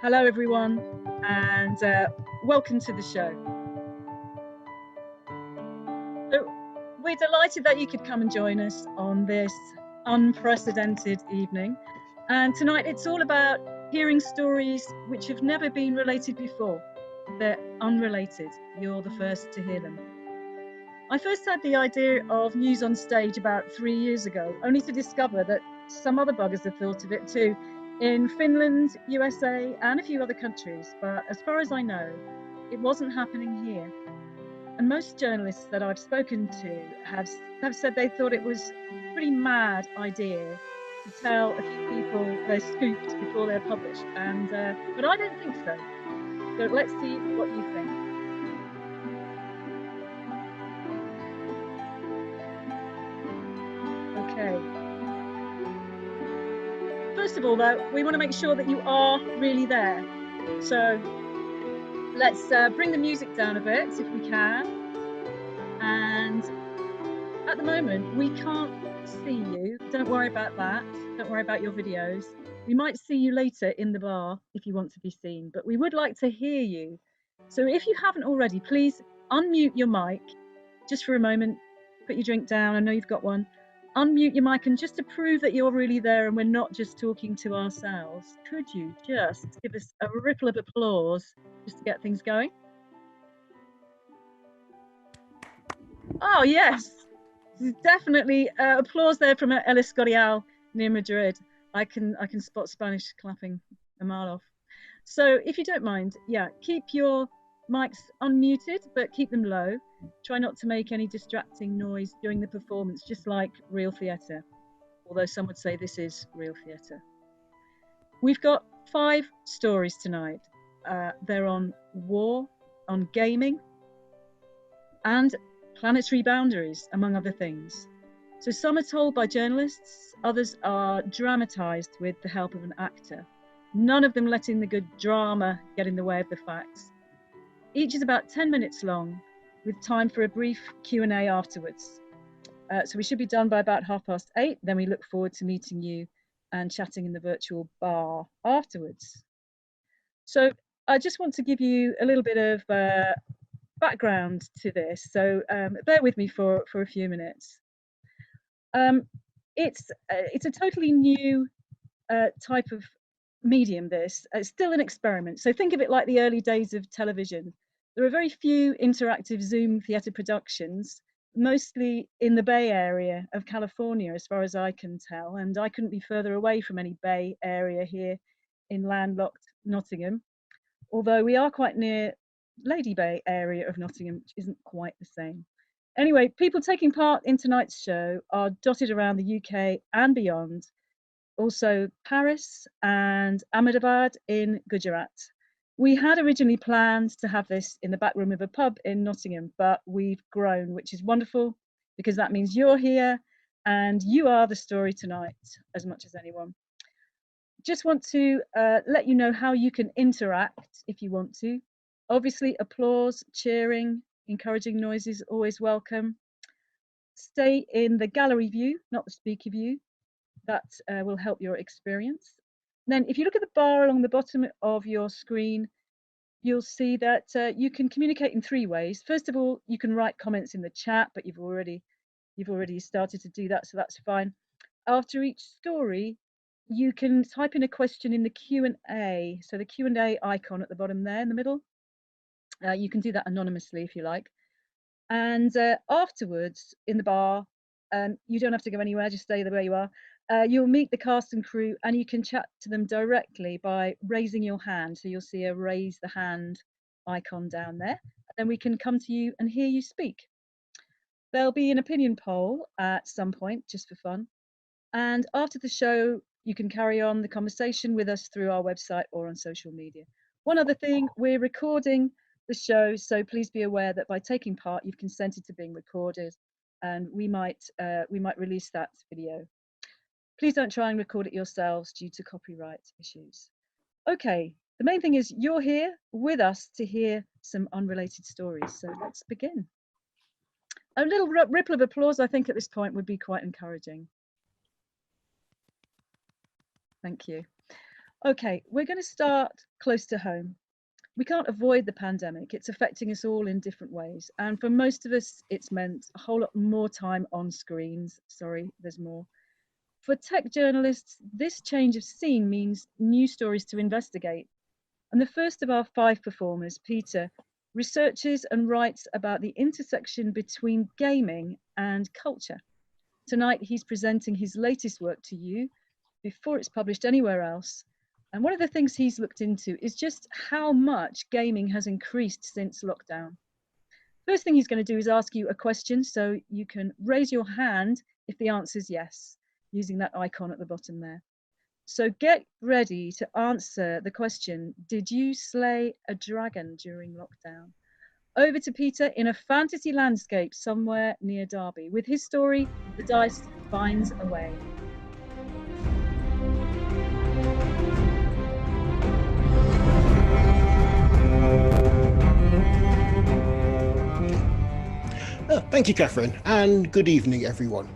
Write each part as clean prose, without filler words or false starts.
Hello, everyone, and welcome to the show. So, we're delighted that you could come and join us on this unprecedented evening. And tonight it's all about hearing stories which have never been related before. They're unrelated. You're the first to hear them. I first had the idea of news on stage about 3 years ago, only to discover that some other buggers had thought of it too, in Finland, USA, and a few other countries. But as far as I know, it wasn't happening here. And most journalists that I've spoken to have said they thought it was a pretty mad idea to tell a few people they're scooped before they're published. But I don't think so. So let's see what you think. Okay. First of all, though, we want to make sure that you are really there. So let's bring the music down a bit if we can. And at the moment, we can't see you. Don't worry about that. Don't worry about your videos. We might see you later in the bar if you want to be seen, but we would like to hear you. So if you haven't already, please unmute your mic just for a moment. Put your drink down. I know you've got one. Unmute your mic, and just to prove that you're really there and we're not just talking to ourselves, could you just give us a ripple of applause just to get things going? Oh, yes. Definitely applause there from El Escorial near Madrid. I can spot Spanish clapping a mile off. So if you don't mind, yeah, keep your mics unmuted, but keep them low. Try not to make any distracting noise during the performance, just like real theatre. Although some would say this is real theatre. We've got 5 stories tonight. They're on war, on gaming, and planetary boundaries, among other things. So some are told by journalists, others are dramatised with the help of an actor, none of them letting the good drama get in the way of the facts. Each is about 10 minutes long, with time for a brief Q&A afterwards. So we should be done by about 8:30, then we look forward to meeting you and chatting in the virtual bar afterwards. So I just want to give you a little bit of background to this, so bear with me for a few minutes. It's a totally new type of medium. This it's still an experiment, so think of it like the early days of television. There are very few interactive Zoom theatre productions, mostly in the Bay Area of California, as far as I can tell, and I couldn't be further away from any Bay Area here in landlocked Nottingham, although we are quite near Lady Bay area of Nottingham, which isn't quite the same. Anyway, people taking part in tonight's show are dotted around the UK and beyond, also Paris and Ahmedabad in Gujarat. We had originally planned to have this in the back room of a pub in Nottingham, but we've grown, which is wonderful because that means you're here and you are the story tonight as much as anyone. Just want to let you know how you can interact if you want to. Obviously, applause, cheering, encouraging noises, always welcome. Stay in the gallery view, not the speaker view. That will help your experience. Then if you look at the bar along the bottom of your screen, you'll see that you can communicate in 3 ways. First of all, you can write comments in the chat, but you've already started to do that, so that's fine. After each story, you can type in a question in the Q&A. So the Q&A icon at the bottom there in the middle, you can do that anonymously if you like. And afterwards in the bar, you don't have to go anywhere, just stay the way you are. You'll meet the cast and crew and you can chat to them directly by raising your hand. So you'll see a raise the hand icon down there. Then we can come to you and hear you speak. There'll be an opinion poll at some point, just for fun. And after the show, you can carry on the conversation with us through our website or on social media. One other thing, we're recording the show, so please be aware that by taking part, you've consented to being recorded, and we might release that video. Please don't try and record it yourselves due to copyright issues. Okay, the main thing is you're here with us to hear some unrelated stories, so let's begin. A little ripple of applause, I think, at this point would be quite encouraging. Thank you. Okay, we're going to start close to home. We can't avoid the pandemic. It's affecting us all in different ways. And for most of us, it's meant a whole lot more time on screens. Sorry, there's more. For tech journalists, this change of scene means new stories to investigate. And the first of our 5 performers, Peter, researches and writes about the intersection between gaming and culture. Tonight, he's presenting his latest work to you before it's published anywhere else. And one of the things he's looked into is just how much gaming has increased since lockdown. First thing he's going to do is ask you a question, so you can raise your hand if the answer is yes, using that icon at the bottom there. So get ready to answer the question, did you slay a dragon during lockdown? Over to Peter in a fantasy landscape somewhere near Derby. With his story, The Dice Finds a Way. Thank you, Catherine, and good evening, everyone.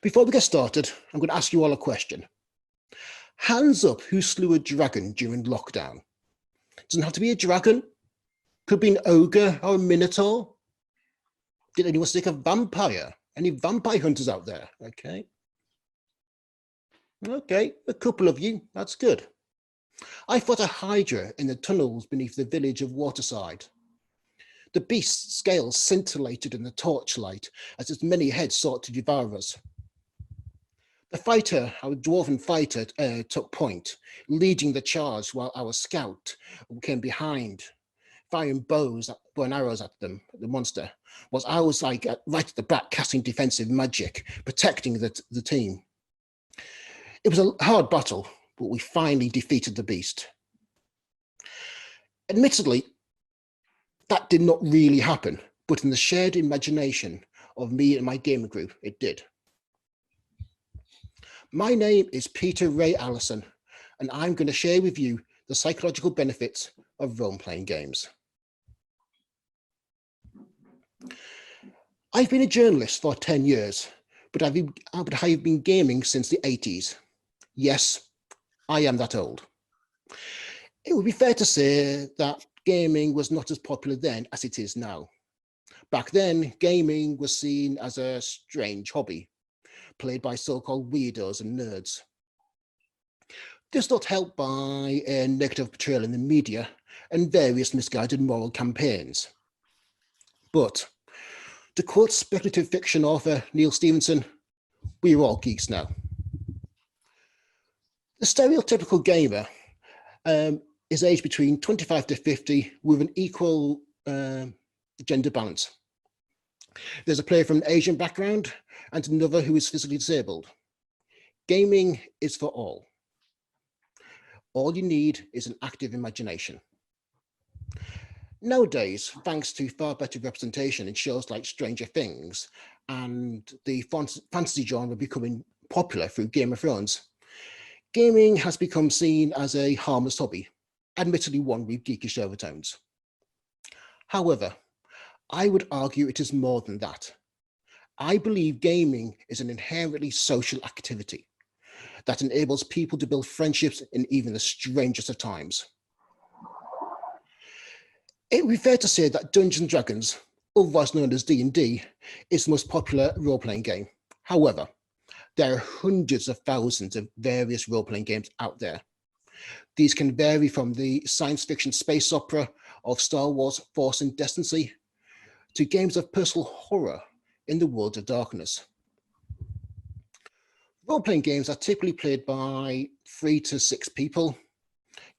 Before we get started, I'm going to ask you all a question. Hands up who slew a dragon during lockdown. Doesn't have to be a dragon. Could be an ogre or a minotaur. Did anyone stick a vampire? Any vampire hunters out there? Okay, a couple of you. That's good. I fought a hydra in the tunnels beneath the village of Waterside. The beast's scales scintillated in the torchlight as its many heads sought to devour us. The fighter, our dwarven fighter, took point, leading the charge while our scout came behind, firing bows and arrows at them, the monster, whilst I was right at the back casting defensive magic, protecting the team. It was a hard battle, but we finally defeated the beast. Admittedly, that did not really happen, but in the shared imagination of me and my gaming group, it did. My name is Peter Ray Allison, and I'm going to share with you the psychological benefits of role-playing games. I've been a journalist for 10 years, but I've been gaming since the 80s. Yes, I am that old. It would be fair to say that gaming was not as popular then as it is now. Back then, gaming was seen as a strange hobby, played by so-called weirdos and nerds. This not helped by a negative portrayal in the media and various misguided moral campaigns. But, to quote speculative fiction author Neil Stevenson, we're all geeks now. The stereotypical gamer is aged between 25 to 50 with an equal gender balance. There's a player from an Asian background and another who is physically disabled. Gaming is for all. All you need is an active imagination. Nowadays, thanks to far better representation in shows like Stranger Things and the fantasy genre becoming popular through Game of Thrones, gaming has become seen as a harmless hobby, admittedly one with geekish overtones. However, I would argue it is more than that. I believe gaming is an inherently social activity that enables people to build friendships in even the strangest of times. It would be fair to say that Dungeons & Dragons, otherwise known as D&D, is the most popular role-playing game. However, there are hundreds of thousands of various role-playing games out there. These can vary from the science fiction space opera of Star Wars Force and Destiny to games of personal horror in the World of Darkness. Role-playing games are typically played by 3 to 6 people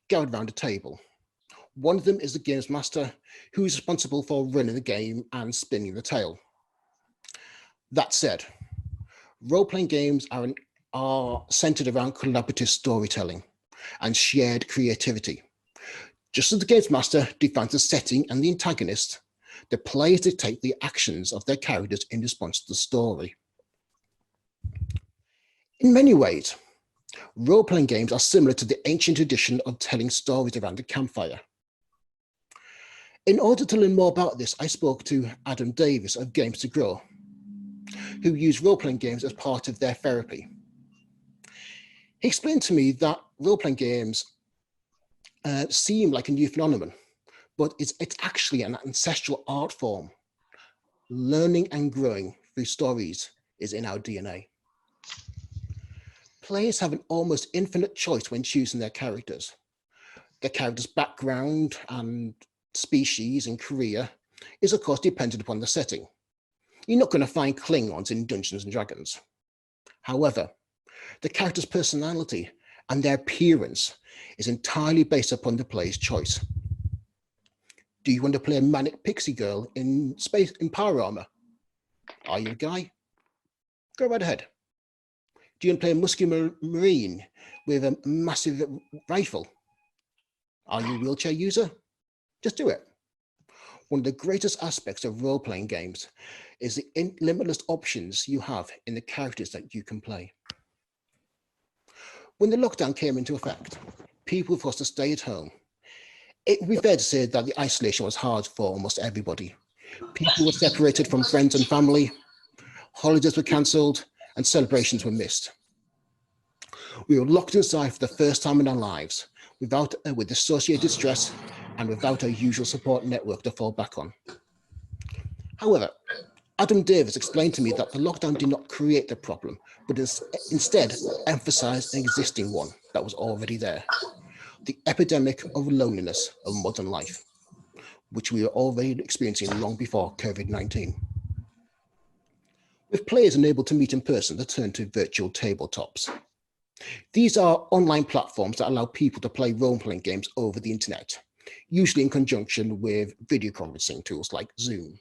gathered around a table. One of them is the games master, who is responsible for running the game and spinning the tale. That said, role-playing games are centered around collaborative storytelling and shared creativity. Just as the games master defines the setting and the antagonist, the players dictate the actions of their characters in response to the story. In many ways, role-playing games are similar to the ancient tradition of telling stories around a campfire. In order to learn more about this, I spoke to Adam Davis of Games to Grow, who use role-playing games as part of their therapy. He explained to me that role-playing games seem like a new phenomenon, but it's actually an ancestral art form. Learning and growing through stories is in our DNA. Players have an almost infinite choice when choosing their characters. Their character's background and species and career is of course dependent upon the setting. You're not going to find Klingons in Dungeons and Dragons. However, the character's personality and their appearance is entirely based upon the player's choice. Do you want to play a manic pixie girl in space in power armor? Are you a guy? Go right ahead. Do you want to play a muscular marine with a massive rifle? Are you a wheelchair user? Just do it. One of the greatest aspects of role-playing games is the limitless options you have in the characters that you can play. When the lockdown came into effect, people were forced to stay at home. It would be fair to say that the isolation was hard for almost everybody. People were separated from friends and family, holidays were cancelled, and celebrations were missed. We were locked inside for the first time in our lives, with associated stress and without our usual support network to fall back on. However, Adam Davis explained to me that the lockdown did not create the problem, but instead emphasized an existing one that was already there: the epidemic of loneliness of modern life, which we were already experiencing long before COVID-19. With players unable to meet in person, they turned to virtual tabletops. These are online platforms that allow people to play role-playing games over the internet, usually in conjunction with video conferencing tools like Zoom.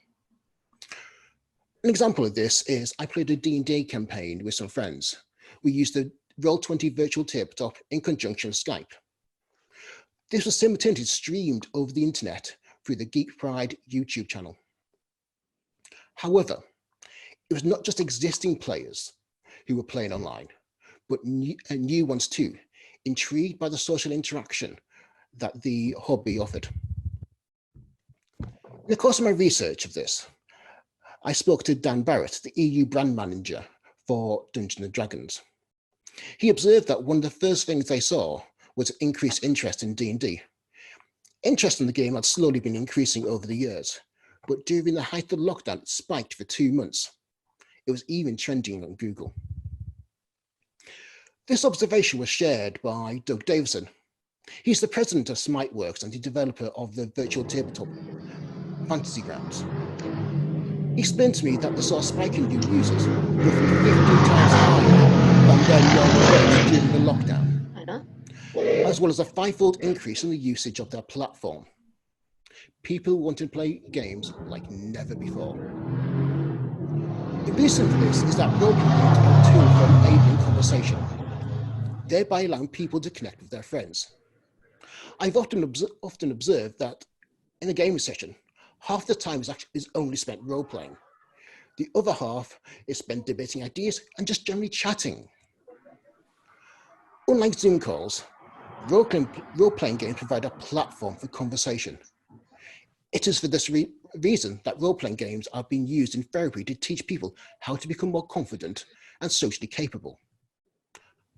An example of this is I played a D&D campaign with some friends. We used the Roll20 virtual tabletop in conjunction with Skype. This was simultaneously streamed over the internet through the Geek Pride YouTube channel. However, it was not just existing players who were playing online, but new ones too, intrigued by the social interaction that the hobby offered. In the course of my research of this, I spoke to Dan Barrett, the EU brand manager for Dungeons & Dragons. He observed that one of the first things they saw was increased interest in D&D. Interest in the game had slowly been increasing over the years, but during the height of the lockdown, it spiked for 2 months. It was even trending on Google. This observation was shared by Doug Davison. He's the president of Smiteworks and the developer of the virtual tabletop Fantasy Grounds. He explained to me that they saw a spike in new users, roughly 15 times higher than their normal rate during the lockdown, as well as a 5-fold increase in the usage of their platform. People want to play games like never before. The reason for this is that role-playing games are a tool for enabling conversation, thereby allowing people to connect with their friends. I've often observed that in a gaming session, half the time is only spent role-playing. The other half is spent debating ideas and just generally chatting. Unlike Zoom calls, role-playing games provide a platform for conversation. It is for this reason that role-playing games are being used in therapy to teach people how to become more confident and socially capable.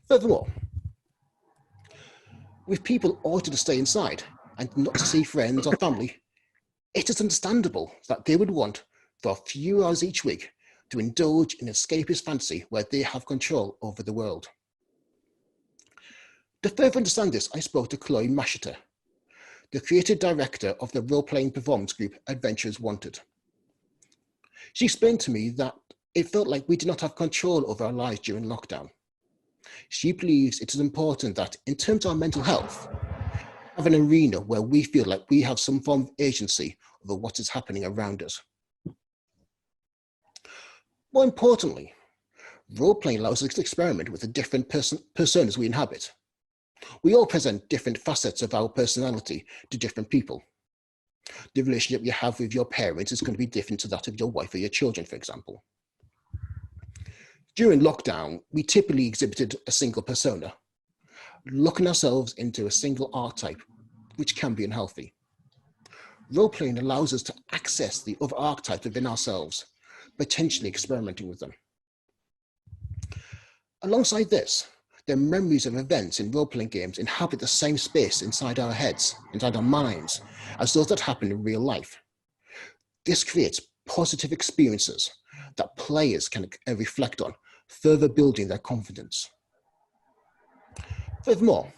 Furthermore, with people ordered to stay inside and not to see friends or family, it is understandable that they would want, for a few hours each week, to indulge in escapist fantasy where they have control over the world. To further understand this, I spoke to Chloe Masheter, the creative director of the role-playing performance group Adventurers Wanted. She explained to me that it felt like we did not have control over our lives during lockdown. She believes it is important that, in terms of our mental health, have an arena where we feel like we have some form of agency over what is happening around us. More importantly, role-playing allows us to experiment with the different personas we inhabit. We all present different facets of our personality to different people. The relationship you have with your parents is going to be different to that of your wife or your children, for example. During lockdown, we typically exhibited a single persona, locking ourselves into a single archetype, which can be unhealthy. Role-playing allows us to access the other archetypes within ourselves, potentially experimenting with them. Alongside this, The memories of events in role-playing games inhabit the same space inside our heads, inside our minds, as those that happen in real life. This creates positive experiences that players can reflect on, further building their confidence. Furthermore,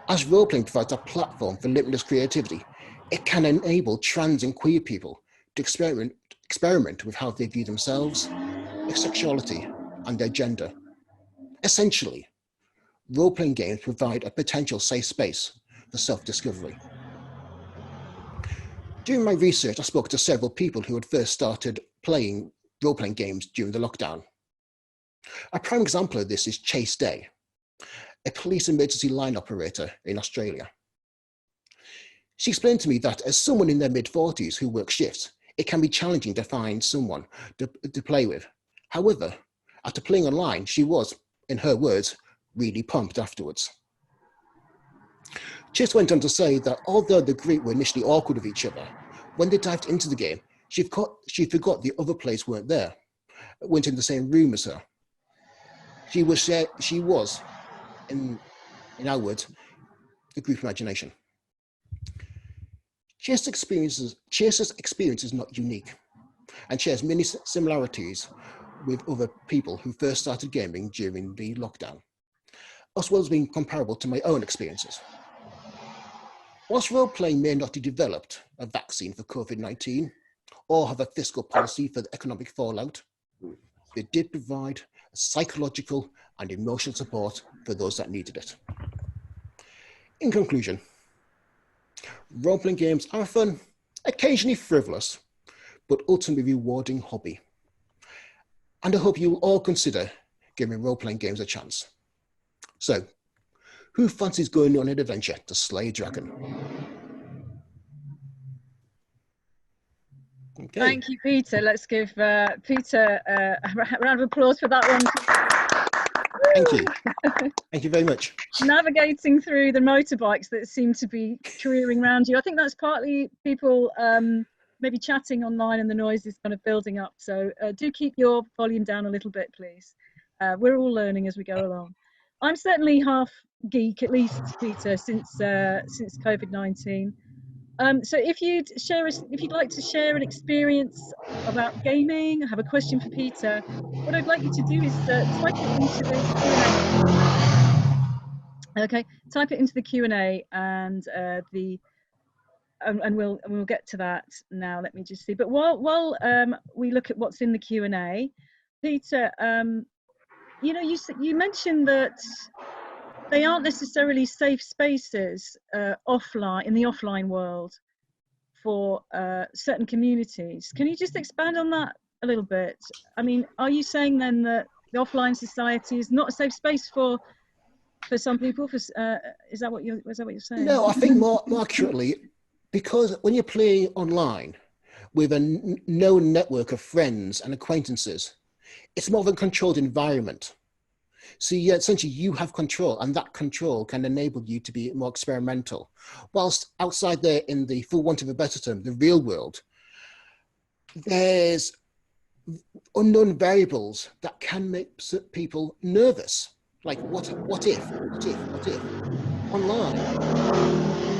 as role-playing provides a platform for limitless creativity, it can enable trans and queer people to experiment with how they view themselves, their sexuality, and their gender. Essentially, role-playing games provide a potential safe space for self-discovery. During my research, I spoke to several people who had first started playing role-playing games during the lockdown. A prime example of this is Chase Day, a police emergency line operator in Australia. She explained to me that as someone in their mid-40s who works shifts, it can be challenging to find someone to play with. However, after playing online, she was, in her words, really pumped afterwards. Chase went on to say that although the group were initially awkward with each other, when they dived into the game, she forgot the other players weren't there, weren't in the same room as her. She was, in our words, the group imagination. Chase's experience is not unique and shares many similarities with other people who first started gaming during the lockdown, as well as being comparable to my own experiences. Whilst role-playing may not have developed a vaccine for COVID-19 or have a fiscal policy for the economic fallout, they did provide psychological and emotional support for those that needed it. In conclusion, role-playing games are a fun, occasionally frivolous, but ultimately rewarding hobby. And I hope you will all consider giving role-playing games a chance. So, who fancies going on an adventure to slay a dragon? Okay. Thank you, Peter. Let's give Peter a round of applause for that one. Thank you. Thank you very much. Navigating through the motorbikes that seem to be careering around you. I think that's partly people maybe chatting online and the noise is kind of building up. So do keep your volume down a little bit, please. We're all learning as we go along. I'm certainly half geek, at least, Peter, since COVID-19. So if you'd like to share an experience about gaming, have a question for Peter, what I'd like you to do is type it into the Q&A. Okay, type it into the Q&A and we'll get to that now. Let me just see. But while we look at what's in the Q&A, Peter, you know, you mentioned that they aren't necessarily safe spaces offline, in the offline world, for certain communities. Can you just expand on that a little bit? I mean, are you saying then that the offline society is not a safe space for some people? Is that what you're saying? No, I think more accurately, because when you're playing online with a known network of friends and acquaintances, it's more of a controlled environment. So essentially you have control, and that control can enable you to be more experimental. Whilst outside there, in the, for want of a better term, the real world, there's unknown variables that can make people nervous. Like what if? Online,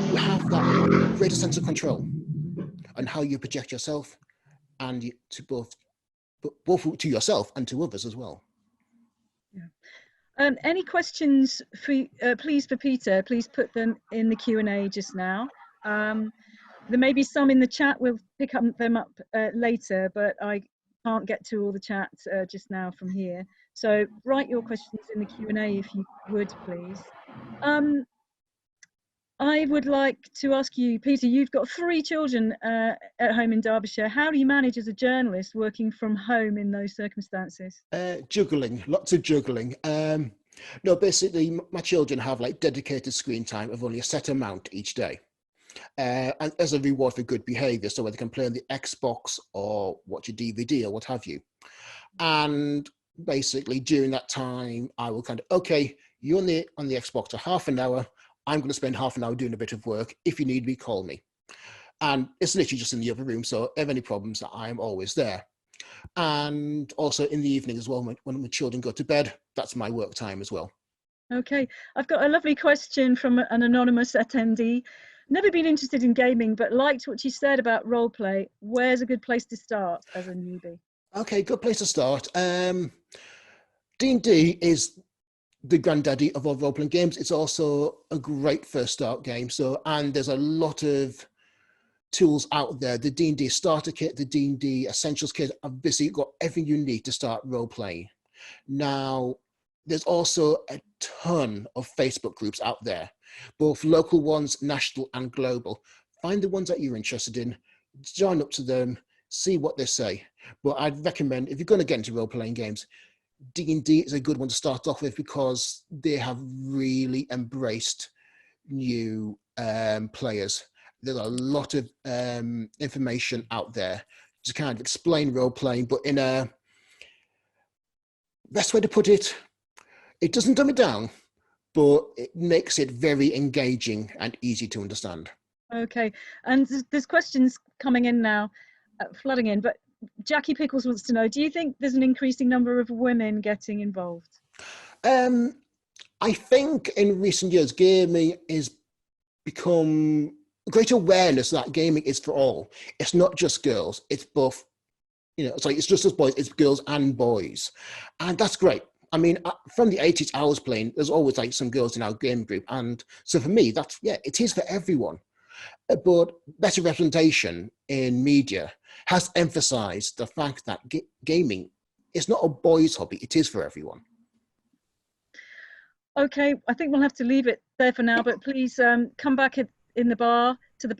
you have that greater sense of control and how you project yourself, and to both to yourself and to others as well. Yeah. Any questions for please for Peter? Please put them in the Q&A just now. There may be some in the chat. We'll pick them up later, but I can't get to all the chat just now from here. So write your questions in the Q&A if you would, please. I would like to ask you, Peter, you've got 3 children at home in Derbyshire. How do you manage as a journalist working from home in those circumstances? Juggling, lots of juggling. No, basically my children have like dedicated screen time of only a set amount each day. And as a reward for good behavior, so where they can play on the Xbox or watch a DVD or what have you. And basically during that time, I will kind of, okay, you're on the Xbox for half an hour. I'm going to spend half an hour doing a bit of work. If you need me, call me. And it's literally just in the other room. So if any problems, I'm always there. And also in the evening as well, when my children go to bed, that's my work time as well. Okay, I've got a lovely question from an anonymous attendee. Never been interested in gaming, but liked what you said about role play. Where's a good place to start as a newbie? Okay, good place to start. D&D is the granddaddy of all role-playing games. It's also a great first start game. So, and there's a lot of tools out there. The D&D starter kit, the D&D essentials kit, have basically got everything you need to start role-playing. Now, there's also a ton of Facebook groups out there, both local ones, national and global. Find the ones that you're interested in, join up to them, see what they say. But I'd recommend, if you're going to get into role-playing games, D&D is a good one to start off with because they have really embraced new players. There's a lot of information out there to kind of explain role-playing, but in a best way to put it, it doesn't dumb it down, but it makes it very engaging and easy to understand. Okay, and there's questions coming in now, flooding in, but Jackie Pickles wants to know, do you think there's an increasing number of women getting involved? Um, I think in recent years, gaming has become greater awareness that gaming is for all. It's not just girls, it's both, sorry, it's just as boys, it's girls and boys. And that's great. I mean, from the 80s I was playing, there's always like some girls in our game group. And so for me, that's, yeah, it is for everyone. But better representation in media has emphasized the fact that gaming is not a boys' hobby, it is for everyone. Okay, I think we'll have to leave it there for now, but please come back in the bar to the,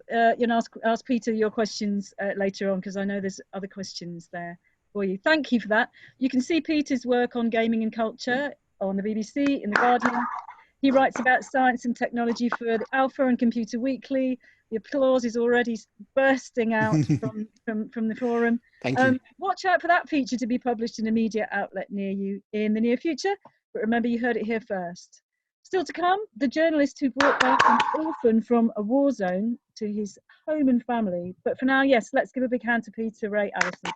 ask Peter your questions later on, because I know there's other questions there for you. Thank you for that. You can see Peter's work on gaming and culture on the BBC, in The Guardian. He writes about science and technology for the Alpha and Computer Weekly. The applause is already bursting out from the forum. Thank you. Watch out for that feature to be published in a media outlet near you in the near future. But remember, you heard it here first. Still to come, the journalist who brought back an orphan from a war zone to his home and family. But for now, yes, let's give a big hand to Peter Ray Allison.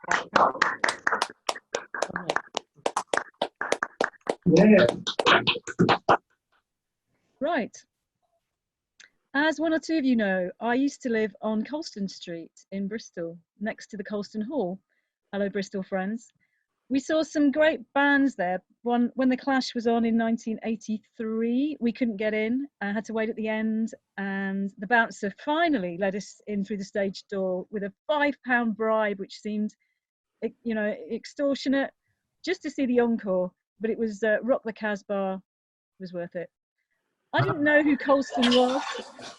Right. As one or two of you know, I used to live on Colston Street in Bristol, next to the Colston Hall. Hello, Bristol friends. We saw some great bands there. When the Clash was on in 1983, we couldn't get in. I had to wait at the end, and the bouncer finally let us in through the stage door with a £5 bribe, which seemed, extortionate, just to see the encore. But it was Rock the Casbah. It was worth it. I didn't know who Colston was,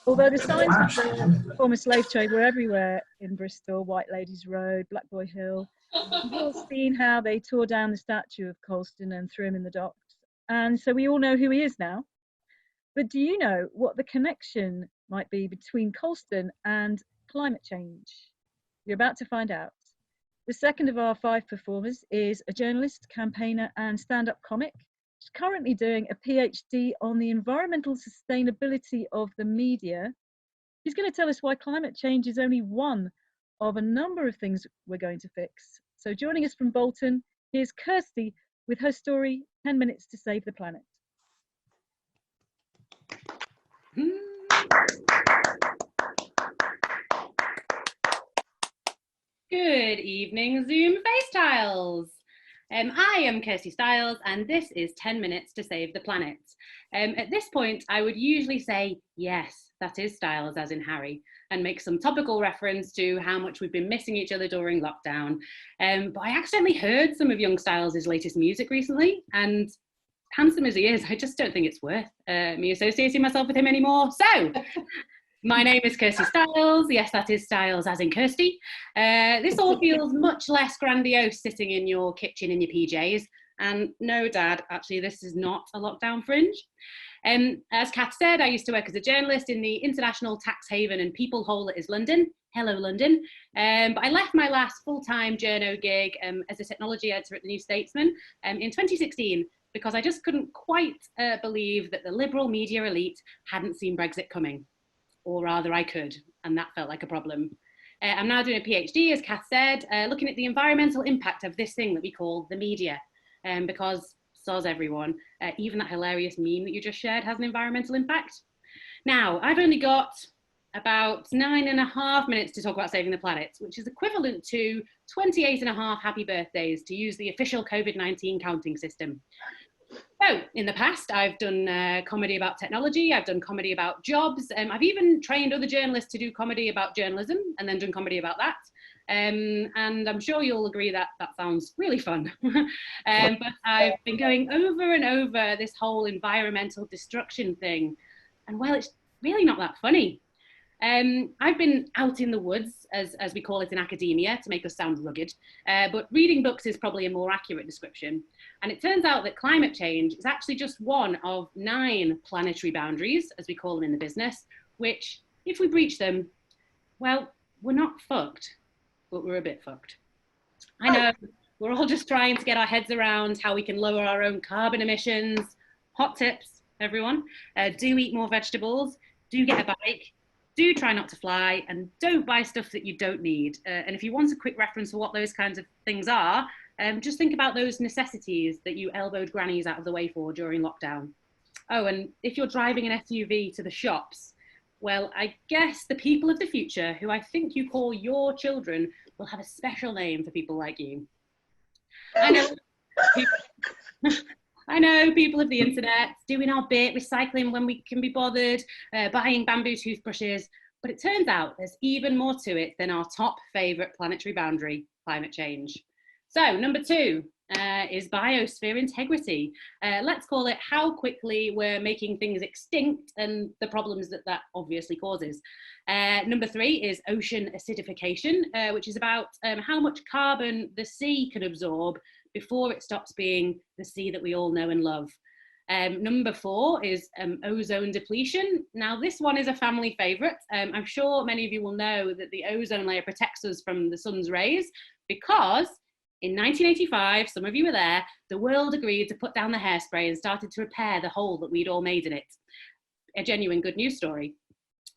although the signs of the former slave trade were everywhere in Bristol: White Ladies Road, Black Boy Hill. You've all seen how they tore down the statue of Colston and threw him in the docks. And so we all know who he is now. But do you know what the connection might be between Colston and climate change? You're about to find out. The second of our 5 performers is a journalist, campaigner, and stand-up comic. She's currently doing a PhD on the environmental sustainability of the media. She's going to tell us why climate change is only one of a number of things we're going to fix. So joining us from Bolton, here's Kirsty with her story, 10 Minutes to Save the Planet. Good evening, Zoom FaceTiles. I am Kirsty Stiles, and this is 10 Minutes to Save the Planet. At this point, I would usually say, yes, that is Stiles, as in Harry, and make some topical reference to how much we've been missing each other during lockdown. But I accidentally heard some of young Stiles' latest music recently, and handsome as he is, I just don't think it's worth me associating myself with him anymore. So, my name is Kirsty Stiles. Yes, that is Stiles, as in Kirsty. This all feels much less grandiose sitting in your kitchen in your PJs. And no, Dad, actually, this is not a lockdown fringe. As Kath said, I used to work as a journalist in the international tax haven and people hole that is London. Hello, London. But I left my last full-time journo gig as a technology editor at the New Statesman in 2016 because I just couldn't quite believe that the liberal media elite hadn't seen Brexit coming. Or rather I could, and that felt like a problem. I'm now doing a PhD, as Kath said, looking at the environmental impact of this thing that we call the media, because soz everyone. Even that hilarious meme that you just shared has an environmental impact. Now, I've only got about 9.5 minutes to talk about saving the planet, which is equivalent to 28.5 happy birthdays, to use the official COVID-19 counting system. So in the past, I've done comedy about technology, I've done comedy about jobs, I've even trained other journalists to do comedy about journalism and then done comedy about that. And I'm sure you'll agree that that sounds really fun. But I've been going over and over this whole environmental destruction thing. And well, it's really not that funny. I've been out in the woods, as we call it in academia, to make us sound rugged, but reading books is probably a more accurate description. And it turns out that climate change is actually just one of 9 planetary boundaries, as we call them in the business, which, if we breach them, well, we're not fucked, but we're a bit fucked. I know, we're all just trying to get our heads around how we can lower our own carbon emissions. Hot tips, everyone. Do eat more vegetables, do get a bike, do try not to fly, and don't buy stuff that you don't need. And if you want a quick reference for what those kinds of things are, just think about those necessities that you elbowed grannies out of the way for during lockdown. Oh, and if you're driving an SUV to the shops, well, I guess the people of the future, who I think you call your children, will have a special name for people like you. I know people of the internet, doing our bit, recycling when we can be bothered, buying bamboo toothbrushes, but it turns out there's even more to it than our top favourite planetary boundary, climate change. So number 2 is biosphere integrity. Let's call it how quickly we're making things extinct and the problems that that obviously causes. Number 3 is ocean acidification, which is about how much carbon the sea can absorb before it stops being the sea that we all know and love. Number 4 is ozone depletion. Now, this one is a family favourite. I'm sure many of you will know that the ozone layer protects us from the sun's rays because in 1985, some of you were there, the world agreed to put down the hairspray and started to repair the hole that we'd all made in it. A genuine good news story.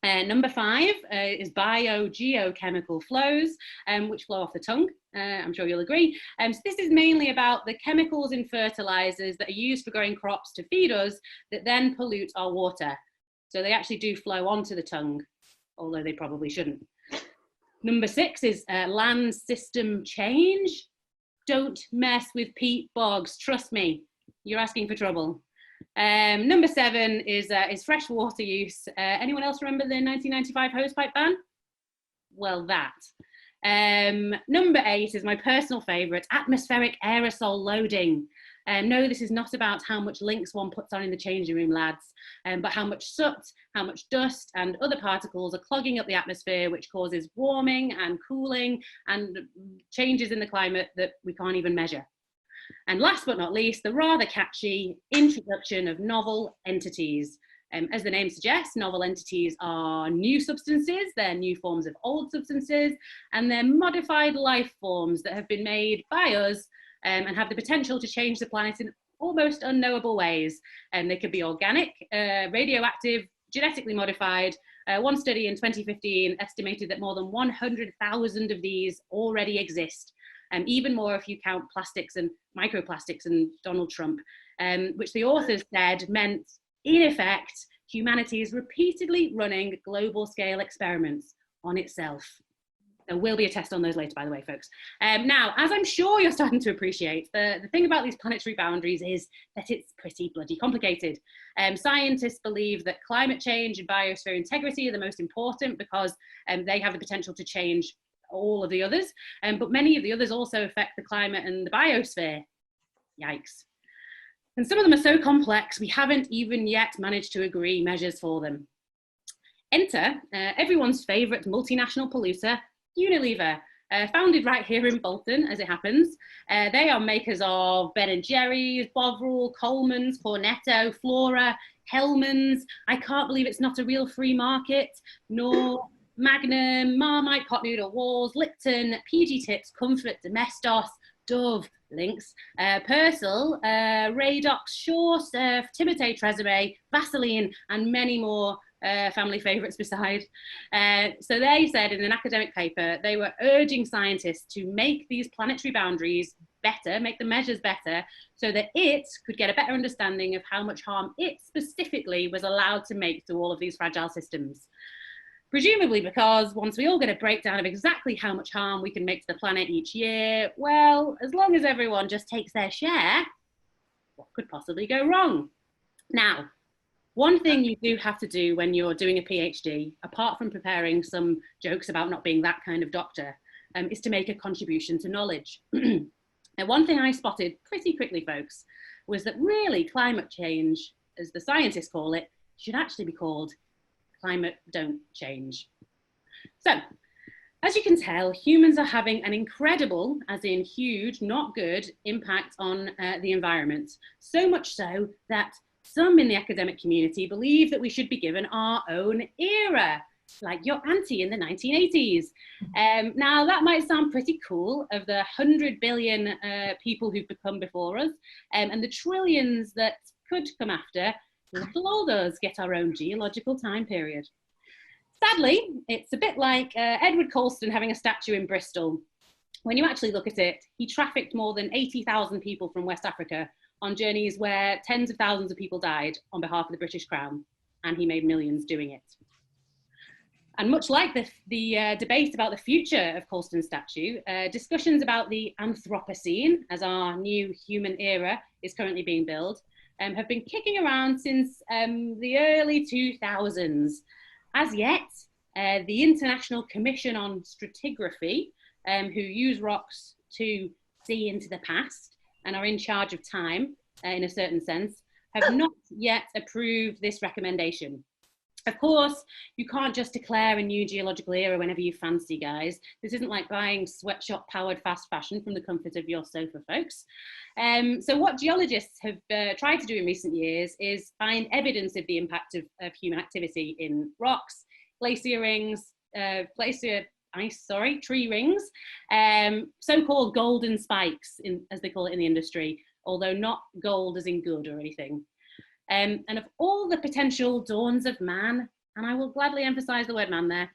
Number 5 is biogeochemical flows, which flow off the tongue. I'm sure you'll agree. So this is mainly about the chemicals in fertilizers that are used for growing crops to feed us that then pollute our water. So they actually do flow onto the tongue, although they probably shouldn't. Number 6 is land system change. Don't mess with peat bogs, trust me, you're asking for trouble. Number 7 is fresh water use. Anyone else remember the 1995 hosepipe ban? Well, that. Number 8 is my personal favourite, atmospheric aerosol loading. No, this is not about how much Lynx one puts on in the changing room, lads, but how much soot, how much dust and other particles are clogging up the atmosphere, which causes warming and cooling and changes in the climate that we can't even measure. And last but not least, the rather catchy introduction of novel entities. As the name suggests, novel entities are new substances, they're new forms of old substances, and they're modified life forms that have been made by us and have the potential to change the planet in almost unknowable ways. They could be organic, radioactive, genetically modified. One study in 2015 estimated that more than 100,000 of these already exist. Even more if you count plastics and microplastics and Donald Trump, which the authors said meant, in effect, humanity is repeatedly running global scale experiments on itself. There will be a test on those later, by the way, folks. Now, as I'm sure you're starting to appreciate, the thing about these planetary boundaries is that it's pretty bloody complicated. Scientists believe that climate change and biosphere integrity are the most important because they have the potential to change all of the others, but many of the others also affect the climate and the biosphere. Yikes. And some of them are so complex, we haven't even yet managed to agree measures for them. Enter everyone's favourite multinational polluter, Unilever, founded right here in Bolton, as it happens. They are makers of Ben & Jerry's, Bovril, Coleman's, Cornetto, Flora, Hellman's. I can't believe it's not a real free market, nor Magnum, Marmite, Pot Noodle Walls, Lipton, PG Tips, Comfort, Domestos, Dove, Lynx, Persil, Radox, Shore Surf, Timotei Tresemme, Vaseline, and many more family favourites beside. So they said in an academic paper, they were urging scientists to make these planetary boundaries better, make the measures better, so that it could get a better understanding of how much harm it specifically was allowed to make to all of these fragile systems. Presumably because once we all get a breakdown of exactly how much harm we can make to the planet each year, well, as long as everyone just takes their share, what could possibly go wrong? Now, one thing you do have to do when you're doing a PhD, apart from preparing some jokes about not being that kind of doctor, is to make a contribution to knowledge. And one thing I spotted pretty quickly, folks, was that really climate change, as the scientists call it, should actually be called climate don't change. So, as you can tell, humans are having an incredible, as in huge, not good, impact on the environment. So much so that some in the academic community believe that we should be given our own era, like your auntie in the 1980s. Now, that might sound pretty cool, of the 100 billion people who've become before us, and the trillions that could come after. Little old us get our own geological time period. Sadly, it's a bit like Edward Colston having a statue in Bristol. When you actually look at it, he trafficked more than 80,000 people from West Africa on journeys where tens of thousands of people died on behalf of the British Crown, and he made millions doing it. And much like the debate about the future of Colston's statue, discussions about the Anthropocene, as our new human era is currently being built, have been kicking around since the early 2000s. As yet, the International Commission on Stratigraphy, who use rocks to see into the past and are in charge of time in a certain sense, have not yet approved this recommendation. Of course, you can't just declare a new geological era whenever you fancy, guys. This isn't like buying sweatshop-powered fast fashion from the comfort of your sofa, folks. So what geologists have tried to do in recent years is find evidence of the impact of human activity in rocks, glacier rings, tree rings, so-called golden spikes, as they call it in the industry, although not gold as in good or anything. And of all the potential dawns of man, and I will gladly emphasize the word man there,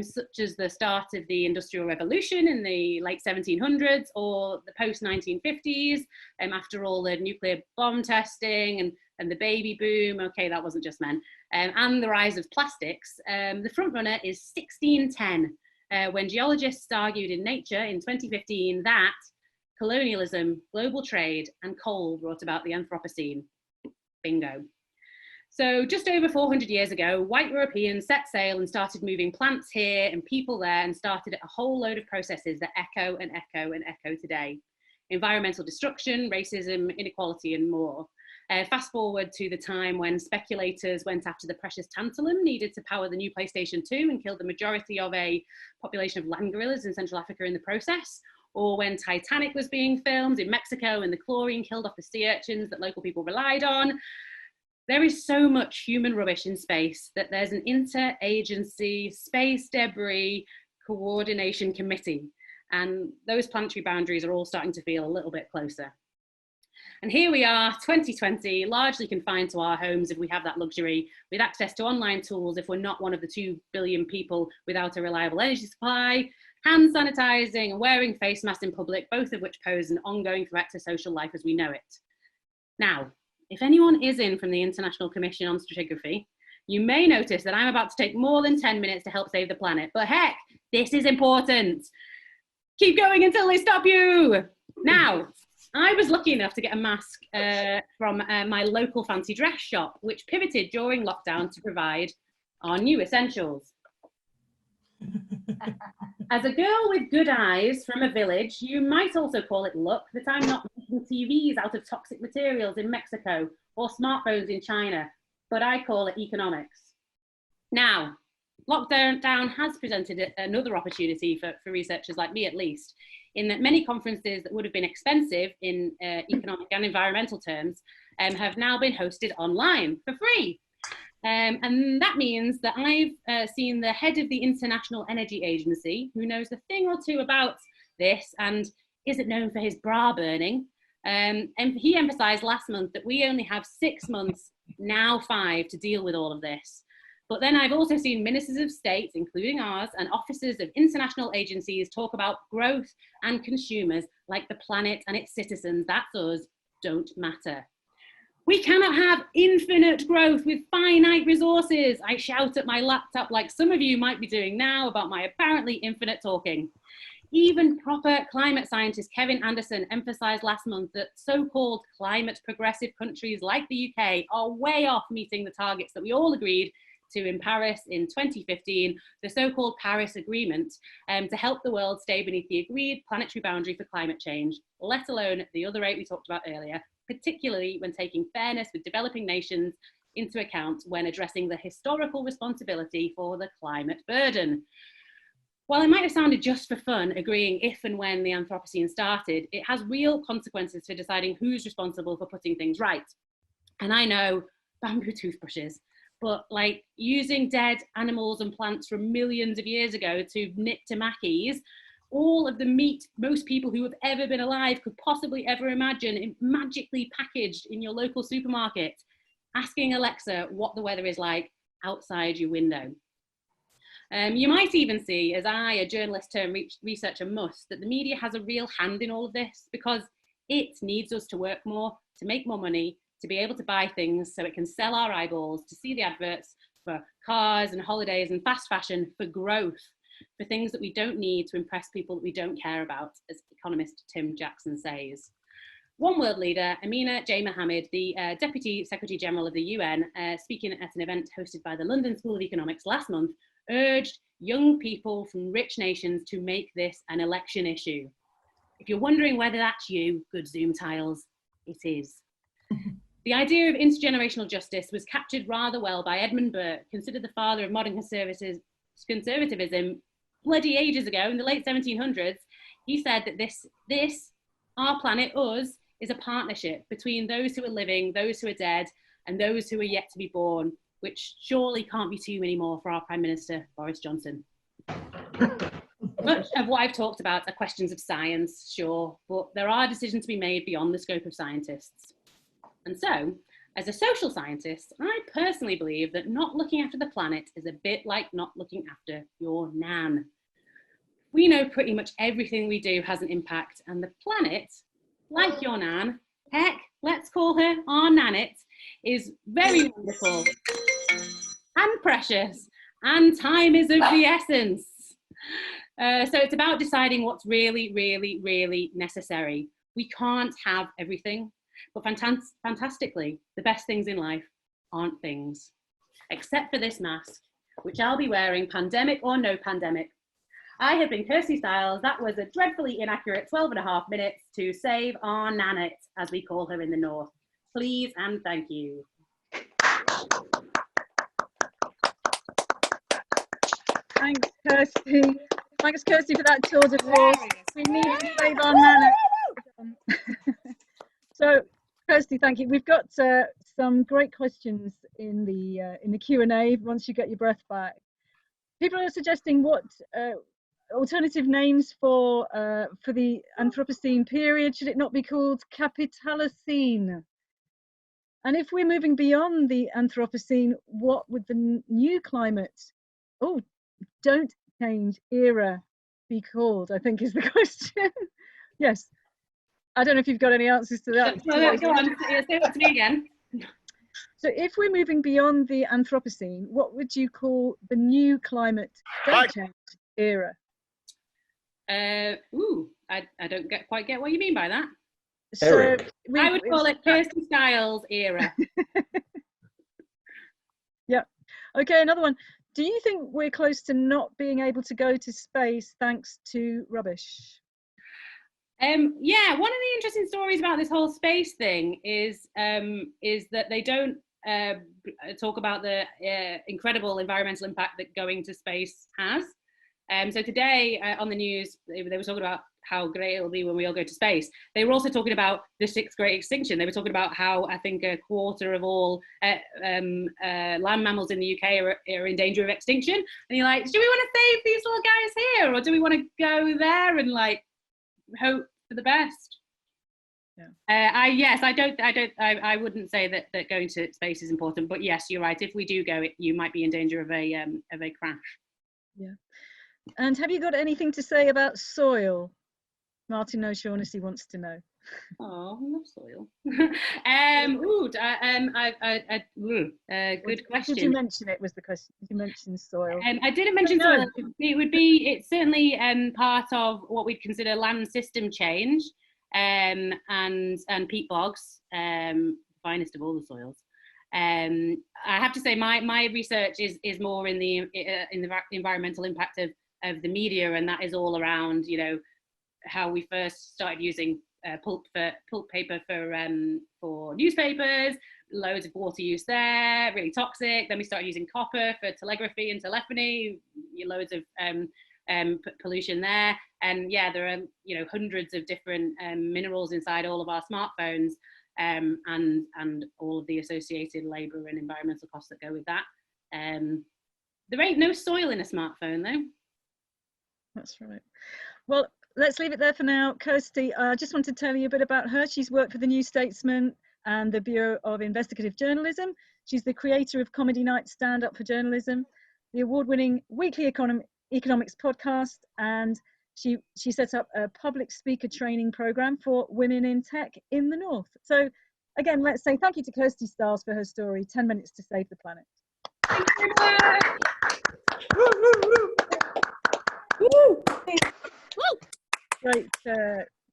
such as the start of the Industrial Revolution in the late 1700s or the post-1950s, after all the nuclear bomb testing and the baby boom, okay, that wasn't just men, and the rise of plastics, the front runner is 1610, when geologists argued in Nature in 2015 that colonialism, global trade, and coal brought about the Anthropocene. Bingo. So just over 400 years ago, white Europeans set sail and started moving plants here and people there, and started a whole load of processes that echo and echo and echo today. Environmental destruction, racism, inequality, and more. Fast forward to the time when speculators went after the precious tantalum needed to power the new PlayStation 2 and killed the majority of a population of land gorillas in Central Africa in the process. Or when Titanic was being filmed in Mexico and the chlorine killed off the sea urchins that local people relied on. There is so much human rubbish in space that there's an interagency space debris coordination committee, and those planetary boundaries are all starting to feel a little bit closer. And here we are, 2020, largely confined to our homes if we have that luxury, with access to online tools if we're not one of the 2 billion people without a reliable energy supply, hand sanitizing and wearing face masks in public, both of which pose an ongoing threat to social life as we know it. Now, if anyone is in from the International Commission on Stratigraphy, you may notice that I'm about to take more than 10 minutes to help save the planet, but heck, this is important. Keep going until they stop you. Now, I was lucky enough to get a mask from my local fancy dress shop, which pivoted during lockdown to provide our new essentials. As a girl with good eyes from a village, you might also call it luck that I'm not making TVs out of toxic materials in Mexico or smartphones in China, but I call it economics. Now, lockdown has presented another opportunity for researchers like me, at least, in that many conferences that would have been expensive in economic and environmental terms have now been hosted online for free. And that means that I've seen the head of the International Energy Agency, who knows a thing or two about this and isn't known for his bra burning. And he emphasized last month that we only have 6 months, now 5, to deal with all of this. But then I've also seen ministers of states, including ours, and officers of international agencies talk about growth and consumers like the planet and its citizens, that's us, don't matter. We cannot have infinite growth with finite resources. I shout at my laptop like some of you might be doing now about my apparently infinite talking. Even proper climate scientist Kevin Anderson emphasised last month that so-called climate progressive countries like the UK are way off meeting the targets that we all agreed to in Paris in 2015, the so-called Paris Agreement, to help the world stay beneath the agreed planetary boundary for climate change, let alone the other 8 we talked about earlier, particularly when taking fairness with developing nations into account when addressing the historical responsibility for the climate burden. While it might have sounded just for fun, agreeing if and when the Anthropocene started, it has real consequences for deciding who's responsible for putting things right. And I know bamboo toothbrushes, but like using dead animals and plants from millions of years ago to knit tamakis, all of the meat most people who have ever been alive could possibly ever imagine magically packaged in your local supermarket, asking Alexa what the weather is like outside your window. You might even see, as I, a journalist turned researcher, must, that the media has a real hand in all of this because it needs us to work more, to make more money, to be able to buy things so it can sell our eyeballs, to see the adverts for cars and holidays and fast fashion, for growth, for things that we don't need to impress people that we don't care about, as economist Tim Jackson says. One world leader, Amina J. Mohammed, the Deputy Secretary General of the UN, speaking at an event hosted by the London School of Economics last month, urged young people from rich nations to make this an election issue. If you're wondering whether that's you, good Zoom tiles, it is. The idea of intergenerational justice was captured rather well by Edmund Burke, considered the father of modern conservatism, bloody ages ago in the late 1700s. He said that this, our planet, us, is a partnership between those who are living, those who are dead, and those who are yet to be born, which surely can't be too many more for our Prime Minister, Boris Johnson. Much of what I've talked about are questions of science, sure, but there are decisions to be made beyond the scope of scientists. And so, as a social scientist, I personally believe that not looking after the planet is a bit like not looking after your nan. We know pretty much everything we do has an impact, and the planet, like your nan, heck, let's call her our nanette, is very wonderful and precious, and time is of the essence. So it's about deciding what's really, really, really necessary. We can't have everything, but fantastically, the best things in life aren't things, except for this mask, which I'll be wearing pandemic or no pandemic. I have been Kirsty Styles. That was a dreadfully inaccurate 12.5 minutes to save our nanette, as we call her in the North. Please and thank you. Thanks, Kirsty. Thanks, Kirsty, for that tour de force. We need to save our nanette. So, Kirsty, thank you. We've got some great questions in the Q&A once you get your breath back. People are suggesting what alternative names for the Anthropocene period. Should it not be called Capitalocene? And if we're moving beyond the Anthropocene, what would the new climate, don't change era, be called, I think is the question. Yes. I don't know if you've got any answers to that. Go on, say that to me again. So if we're moving beyond the Anthropocene, what would you call the new climate don't change era? I don't quite get what you mean by that. So I would call it Kirsty Styles era. Yeah. Okay, another one. Do you think we're close to not being able to go to space thanks to rubbish? Yeah, one of the interesting stories about this whole space thing is that they don't talk about the incredible environmental impact that going to space has. So today on the news, they were talking about how great it'll be when we all go to space. They were also talking about the 6th great extinction. They were talking about how I think a quarter of all land mammals in the UK are in danger of extinction. And you're like, do we want to save these little guys here, or do we want to go there and like hope for the best? Yeah. I wouldn't say that going to space is important, but yes, you're right. If we do go, you might be in danger of a crash. Yeah. And have you got anything to say about soil? Martin O'Shaughnessy wants to know. Oh, I love soil. Good question. Did you mention it was the question? Did you mention soil? I didn't mention soil. It's certainly part of what we'd consider land system change, and peat bogs, finest of all the soils. I have to say my research is more in the environmental impact of the media, and that is all around, you know, how we first started using pulp paper for newspapers, loads of water use there, really toxic. Then we started using copper for telegraphy and telephony, loads of pollution there. And yeah, there are, you know, hundreds of different minerals inside all of our smartphones, and all of the associated labour and environmental costs that go with that. There ain't no soil in a smartphone though. That's right. Well, let's leave it there for now. Kirsty, I just want to tell you a bit about her. She's worked for the New Statesman and the Bureau of Investigative Journalism. She's the creator of Comedy Night Stand Up for Journalism, the award-winning weekly economics podcast, and she set up a public speaker training program for women in tech in the North. So again, let's say thank you to Kirsty Stiles for her story, 10 Minutes to Save the Planet.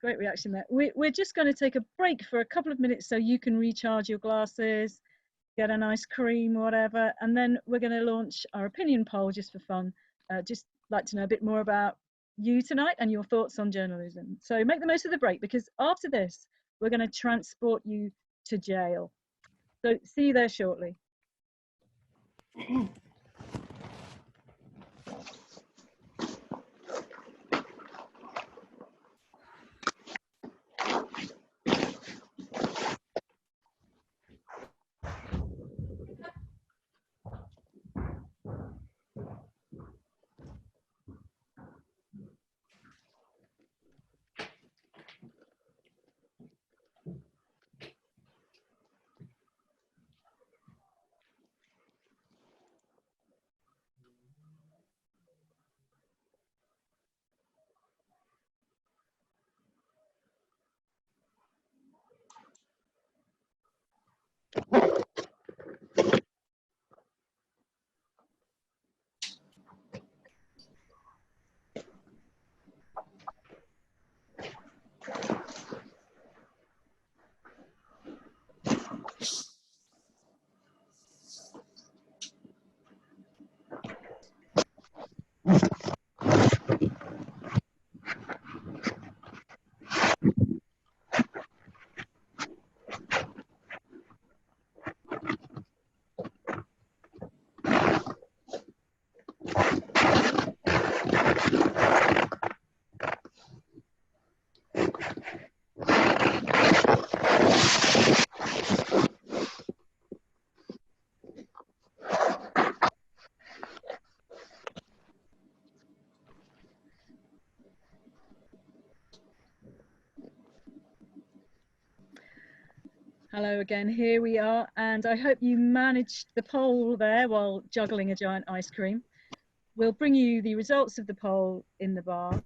Great reaction there. We're just going to take a break for a couple of minutes so you can recharge your glasses, get an ice cream, whatever, and then we're going to launch our opinion poll just for fun. Just like to know a bit more about you tonight and your thoughts on journalism. So make the most of the break, because after this, we're going to transport you to jail. So see you there shortly. Hello again, here we are, and I hope you managed the poll there while juggling a giant ice cream. We'll bring you the results of the poll in the bar.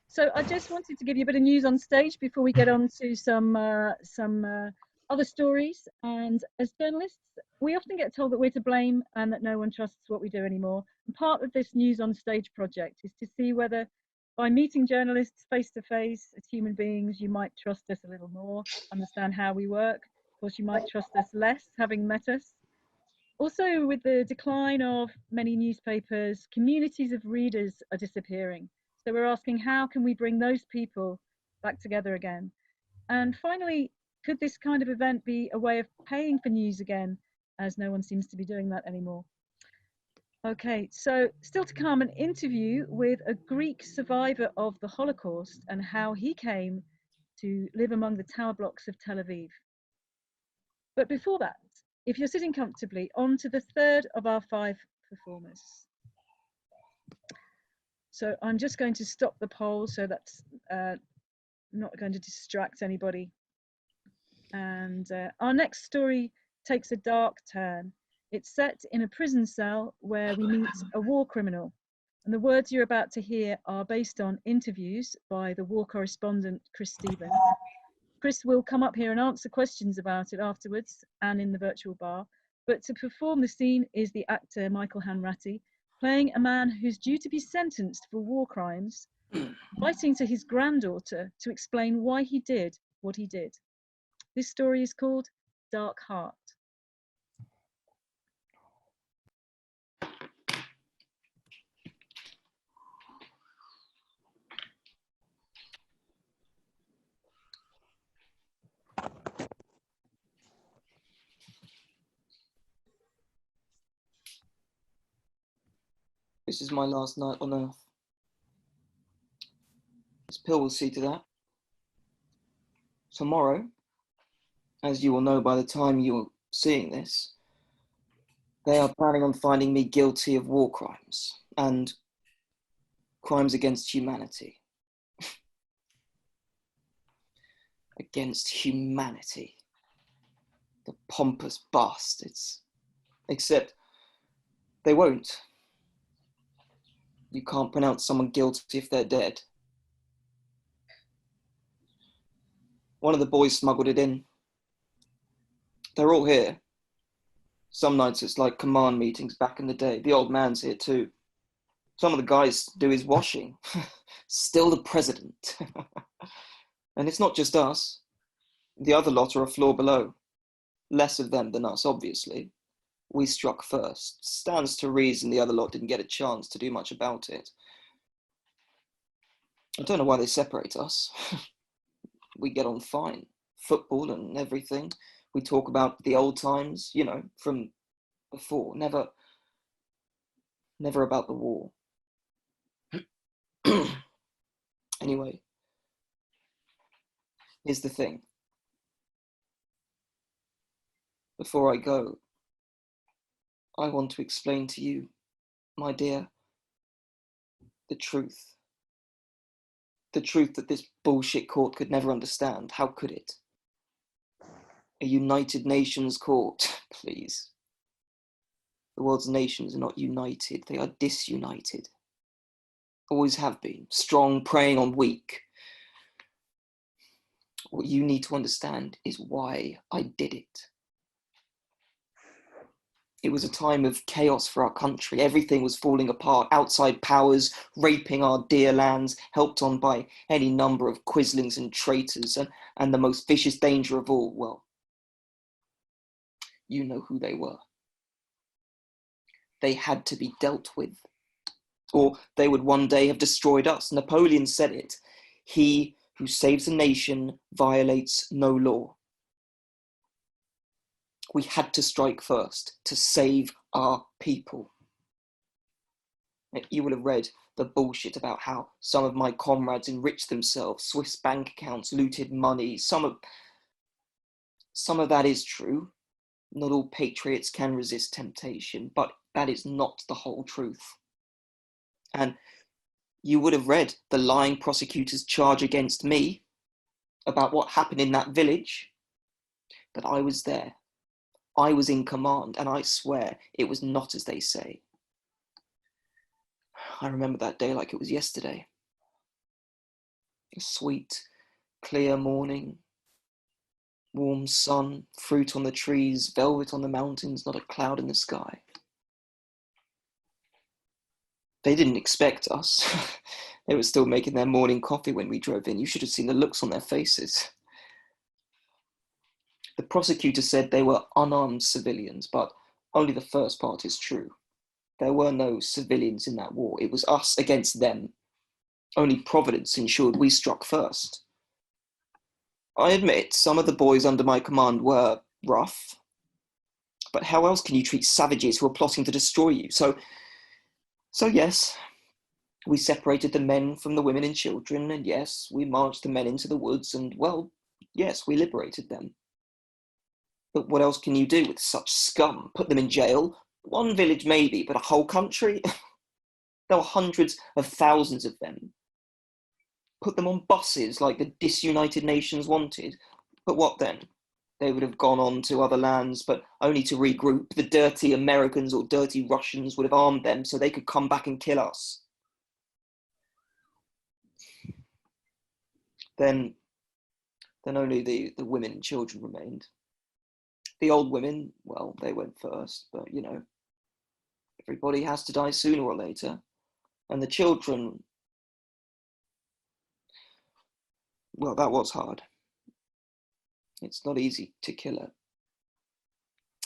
So I just wanted to give you a bit of news on stage before we get on to some other stories. And as journalists, we often get told that we're to blame and that no one trusts what we do anymore. And part of this News on Stage project is to see whether by meeting journalists face to face as human beings, you might trust us a little more, understand how we work. Of course, you might trust us less having met us. Also, with the decline of many newspapers, communities of readers are disappearing. So we're asking, how can we bring those people back together again? And finally, could this kind of event be a way of paying for news again, as no one seems to be doing that anymore? Okay, so still to come, an interview with a Greek survivor of the Holocaust and how he came to live among the tower blocks of Tel Aviv. But before that, if you're sitting comfortably, on to the third of our 5 performers. So I'm just going to stop the poll, so that's not going to distract anybody. And our next story takes a dark turn. It's set in a prison cell where we meet a war criminal. And the words you're about to hear are based on interviews by the war correspondent Chris Stevens. Chris will come up here and answer questions about it afterwards and in the virtual bar. But to perform the scene is the actor Michael Hanratty, playing a man who's due to be sentenced for war crimes, writing to his granddaughter to explain why he did what he did. This story is called Dark Heart. This is my last night on Earth. This pill will see to that. Tomorrow, as you will know by the time you're seeing this, they are planning on finding me guilty of war crimes and crimes against humanity. Against humanity. The pompous bastards. Except they won't. You can't pronounce someone guilty if they're dead. One of the boys smuggled it in. They're all here. Some nights it's like command meetings back in the day. The old man's here too. Some of the guys do his washing. Still the president. And it's not just us. The other lot are a floor below. Less of them than us, obviously. We struck first. Stands to reason the other lot didn't get a chance to do much about it. I don't know why they separate us. We get on fine. Football and everything. We talk about the old times, you know, from before. Never about the war. Anyway, here's the thing. Before I go, I want to explain to you, my dear, the truth. The truth that this bullshit court could never understand. How could it? A United Nations court, please. The world's nations are not united, they are disunited. Always have been, strong preying on weak. What you need to understand is why I did it. It was a time of chaos for our country. Everything was falling apart. Outside powers raping our dear lands, helped on by any number of quislings and traitors. And the most vicious danger of all, well, you know who they were. They had to be dealt with. Or they would one day have destroyed us. Napoleon said it. He who saves a nation violates no law. We had to strike first to save our people. You will have read the bullshit about how some of my comrades enriched themselves, Swiss bank accounts, looted money. Some of that is true. Not all patriots can resist temptation, but that is not the whole truth. And you would have read the lying prosecutor's charge against me about what happened in that village. But I was there. I was in command, and I swear it was not as they say. I remember that day like it was yesterday. A sweet, clear morning, warm sun, fruit on the trees, velvet on the mountains, not a cloud in the sky. They didn't expect us. They were still making their morning coffee when we drove in. You should have seen the looks on their faces. The prosecutor said they were unarmed civilians, but only the first part is true. There were no civilians in that war. It was us against them. Only Providence ensured we struck first. I admit some of the boys under my command were rough, but how else can you treat savages who are plotting to destroy you? So yes, we separated the men from the women and children, and yes, we marched the men into the woods, and well, yes, we liberated them. But what else can you do with such scum? Put them in jail? One village maybe, but a whole country? There were hundreds of thousands of them. Put them on buses like the disunited nations wanted. But what then? They would have gone on to other lands, but only to regroup. The dirty Americans or dirty Russians would have armed them so they could come back and kill us. Then only the women and children remained. The old women, well, they went first, but you know, everybody has to die sooner or later. And the children, well, that was hard. It's not easy to kill her.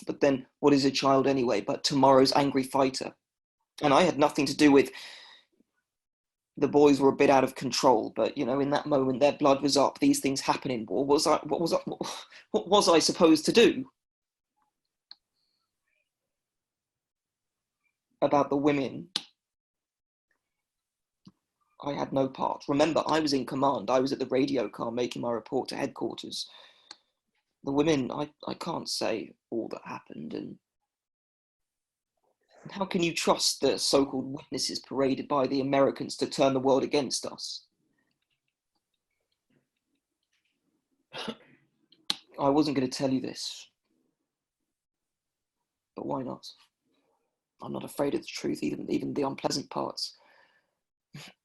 But then, what is a child anyway but tomorrow's angry fighter? And I had nothing to do with, the boys were a bit out of control, but you know, in that moment, their blood was up. These things happen in war. What was I supposed to do? About the women, I had no part. Remember, I was in command. I was at the radio car making my report to headquarters. The women, I can't say all that happened. And how can you trust the so-called witnesses paraded by the Americans to turn the world against us? I wasn't going to tell you this, but why not? I'm not afraid of the truth, even the unpleasant parts.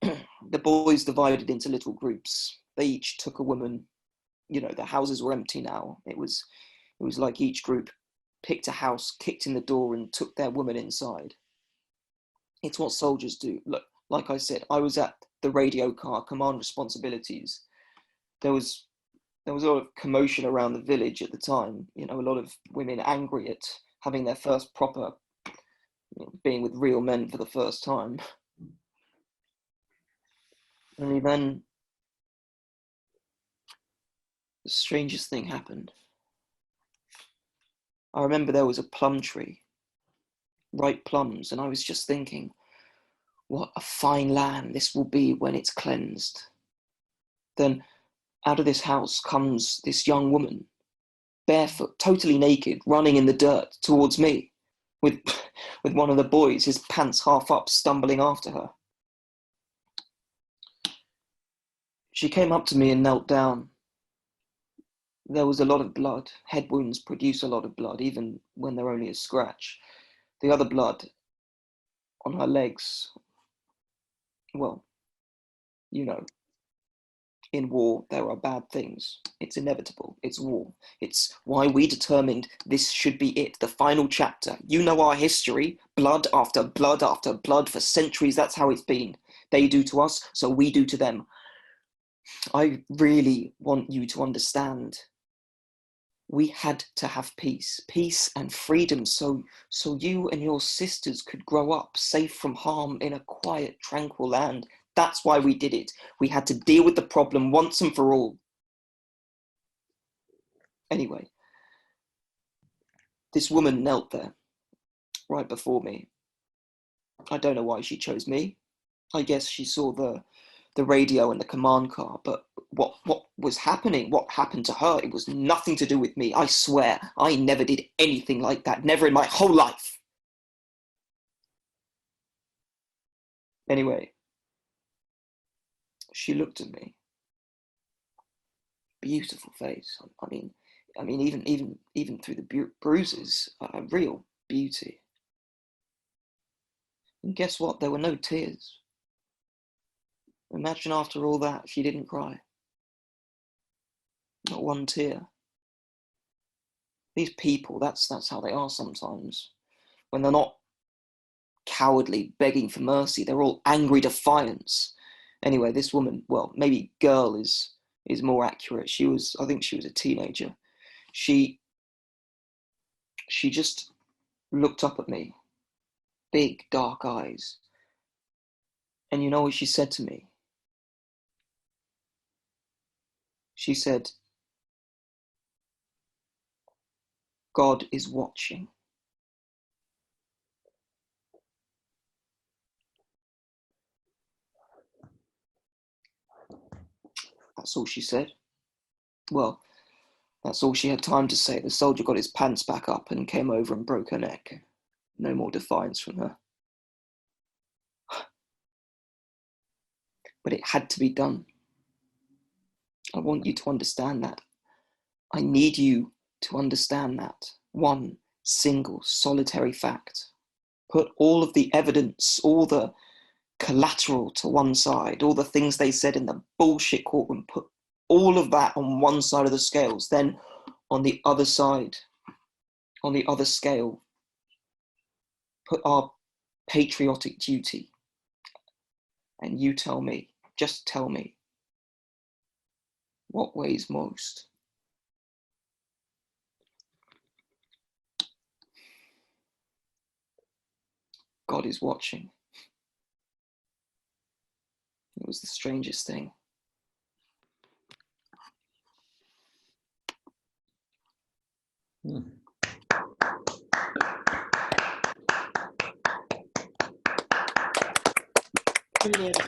The boys divided into little groups. They each took a woman. You know, the houses were empty now. It was like each group picked a house, kicked in the door, and took their woman inside. It's what soldiers do. Look, like I said, I was at the radio car, command responsibilities. There was a lot of commotion around the village at the time. You know, a lot of women angry at having their first proper, being with real men for the first time. And then the strangest thing happened. I remember there was a plum tree, ripe plums, and I was just thinking, what a fine land this will be when it's cleansed. Then out of this house comes this young woman, barefoot, totally naked, running in the dirt towards me, with one of the boys, his pants half up, stumbling after her. She came up to me and knelt down. There was a lot of blood. Head wounds produce a lot of blood, even when they're only a scratch. The other blood on her legs, well, you know, in war, there are bad things. It's inevitable. It's war. It's why we determined this should be it, the final chapter. You know our history, blood after blood after blood for centuries. That's how it's been. They do to us, so we do to them. I really want you to understand. We had to have peace and freedom, so you and your sisters could grow up safe from harm in a quiet, tranquil land. That's why we did it. We had to deal with the problem once and for all. Anyway, this woman knelt there, right before me. I don't know why she chose me. I guess she saw the radio and the command car, but what was happening, what happened to her, it was nothing to do with me. I swear, I never did anything like that, never in my whole life. Anyway, she looked at me. Beautiful face. I mean, even through the bruises, a real beauty. And guess what? There were no tears. Imagine after all that, she didn't cry. Not one tear. These people, that's how they are sometimes. When they're not cowardly, begging for mercy, they're all angry defiance. Anyway, this woman, well, maybe girl is more accurate. I think she was a teenager. She just looked up at me, big dark eyes. And you know what she said to me? She said, God is watching. That's all she said. Well, that's all she had time to say. The soldier got his pants back up and came over and broke her neck. No more defiance from her. But it had to be done. I want you to understand that. I need you to understand that. One single solitary fact. Put all of the evidence, all the collateral to one side, all the things they said in the bullshit courtroom, put all of that on one side of the scales, then on the other side, on the other scale, put our patriotic duty. And you tell me, just tell me, what weighs most? God is watching. It was the strangest thing. Brilliant.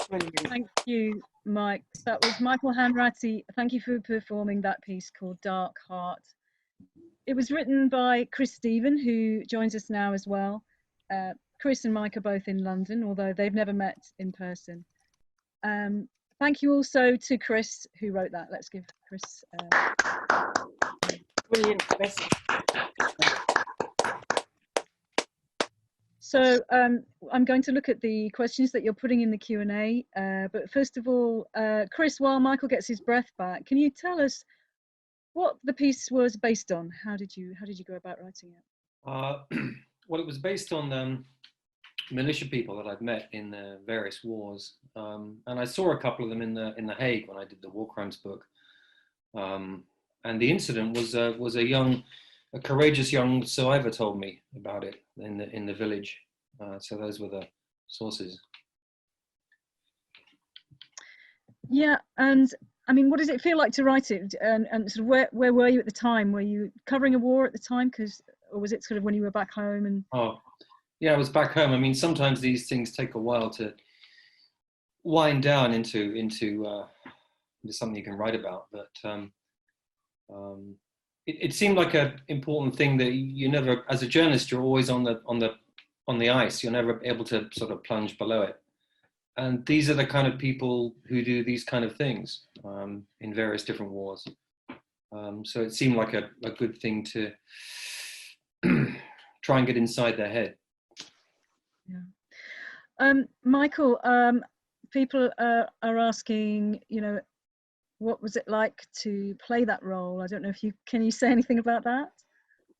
Brilliant. Thank you, Mike. That was Michael Hanratty. Thank you for performing that piece called Dark Heart. It was written by Chris Stephen, who joins us now as well. Chris and Mike are both in London, although they've never met in person. Thank you also to Chris, who wrote that. Let's give Chris. Brilliant message. So I'm going to look at the questions that you're putting in the Q&A. But first of all, Chris, while Michael gets his breath back, can you tell us what the piece was based on? How did you go about writing it? Well, it was based on militia people that I'd met in the various wars, and I saw a couple of them in the Hague when I did the war crimes book. And the incident was a courageous young survivor told me about it in the village. So those were the sources. Yeah, and I mean, what does it feel like to write it? And sort of where were you at the time? Were you covering a war at the time? Or was it sort of when you were back home? And Oh, yeah, I was back home. I mean, sometimes these things take a while to wind down into something you can write about. But it seemed like an important thing that you never, as a journalist, you're always on the ice. You're never able to sort of plunge below it. And these are the kind of people who do these kind of things in various different wars. So it seemed like a good thing to try and get inside their head. Yeah. Michael, people are asking, you know, what was it like to play that role? I don't know if can you say anything about that?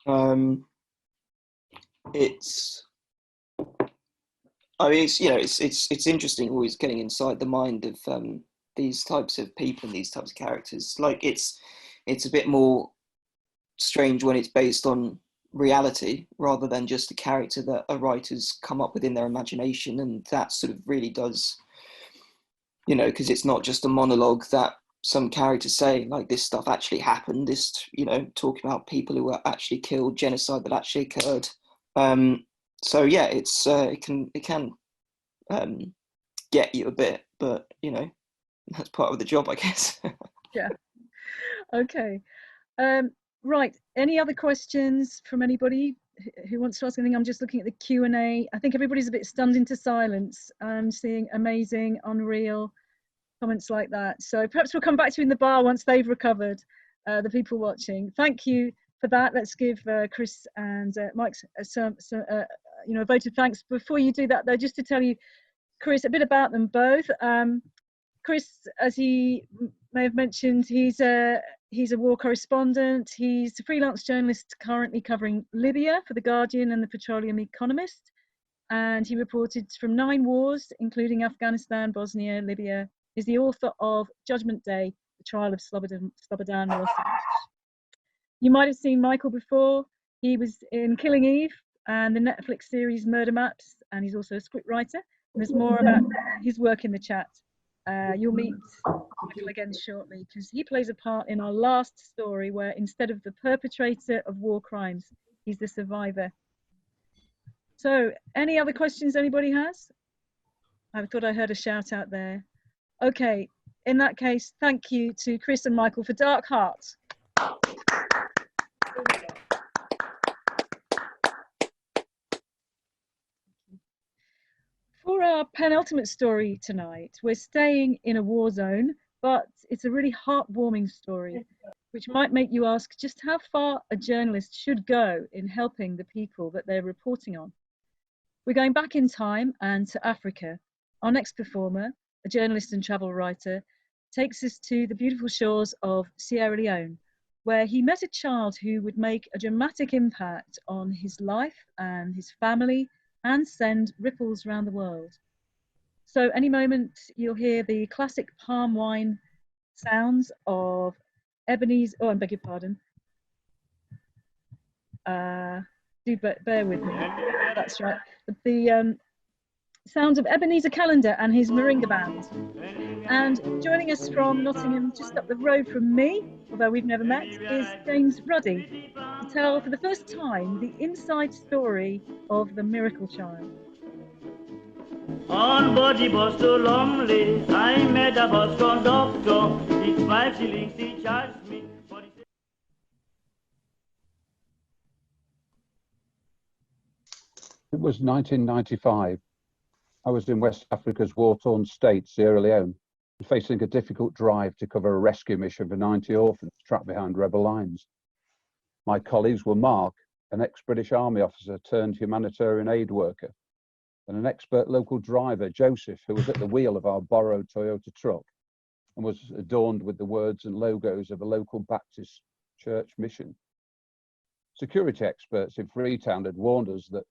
I mean, it's interesting always getting inside the mind of these types of people and these types of characters. Like it's a bit more strange when it's based on reality rather than just a character that a writer's come up with in their imagination, and that sort of really does, you know, because it's not just a monologue that some characters say, like this stuff actually happened, this, you know, talking about people who were actually killed, genocide that actually occurred. So yeah, it can get you a bit, but you know, that's part of the job, I guess. Yeah. Okay. Right. Any other questions from anybody who wants to ask anything? I'm just looking at the Q&A. I think everybody's a bit stunned into silence. I'm seeing amazing, unreal comments like that. So perhaps we'll come back to you in the bar once they've recovered, the people watching. Thank you for that. Let's give Chris and Mike some you know, a vote of thanks. Before you do that, though, just to tell you, Chris, a bit about them both. Chris, as he may have mentioned, he's a war correspondent. He's a freelance journalist currently covering Libya for The Guardian and The Petroleum Economist. And he reported from 9 wars, including Afghanistan, Bosnia, Libya. He's the author of Judgment Day, The Trial of Slobodan Milosevic. You might have seen Michael before. He was in Killing Eve and the Netflix series Murder Maps, and he's also a scriptwriter. And there's more about his work in the chat. You'll meet Michael again shortly, because he plays a part in our last story where instead of the perpetrator of war crimes, he's the survivor. So any other questions anybody has? I thought I heard a shout out there. Okay, in that case, thank you to Chris and Michael for Dark Heart. For our penultimate story tonight, we're staying in a war zone, but it's a really heartwarming story, which might make you ask just how far a journalist should go in helping the people that they're reporting on. We're going back in time and to Africa. Our next performer, a journalist and travel writer, takes us to the beautiful shores of Sierra Leone, where he met a child who would make a dramatic impact on his life and his family and send ripples around the world. So any moment you'll hear the classic palm wine sounds of Ebenezer, oh, I beg your pardon. Do bear with me. That's right. The sounds of Ebenezer Calendar and his Moringa Band. And joining us from Nottingham, just up the road from me, although we've never met, is James Ruddy to tell for the first time the inside story of the Miracle Child. On body bus to Lumley, I met a bus conductor. It's 5 shillings he charged me. It was 1995. I was in West Africa's war-torn state, Sierra Leone, facing a difficult drive to cover a rescue mission for 90 orphans trapped behind rebel lines. My colleagues were Mark, an ex-British Army officer turned humanitarian aid worker, and an expert local driver, Joseph, who was at the wheel of our borrowed Toyota truck and was adorned with the words and logos of a local Baptist church mission. Security experts in Freetown had warned us that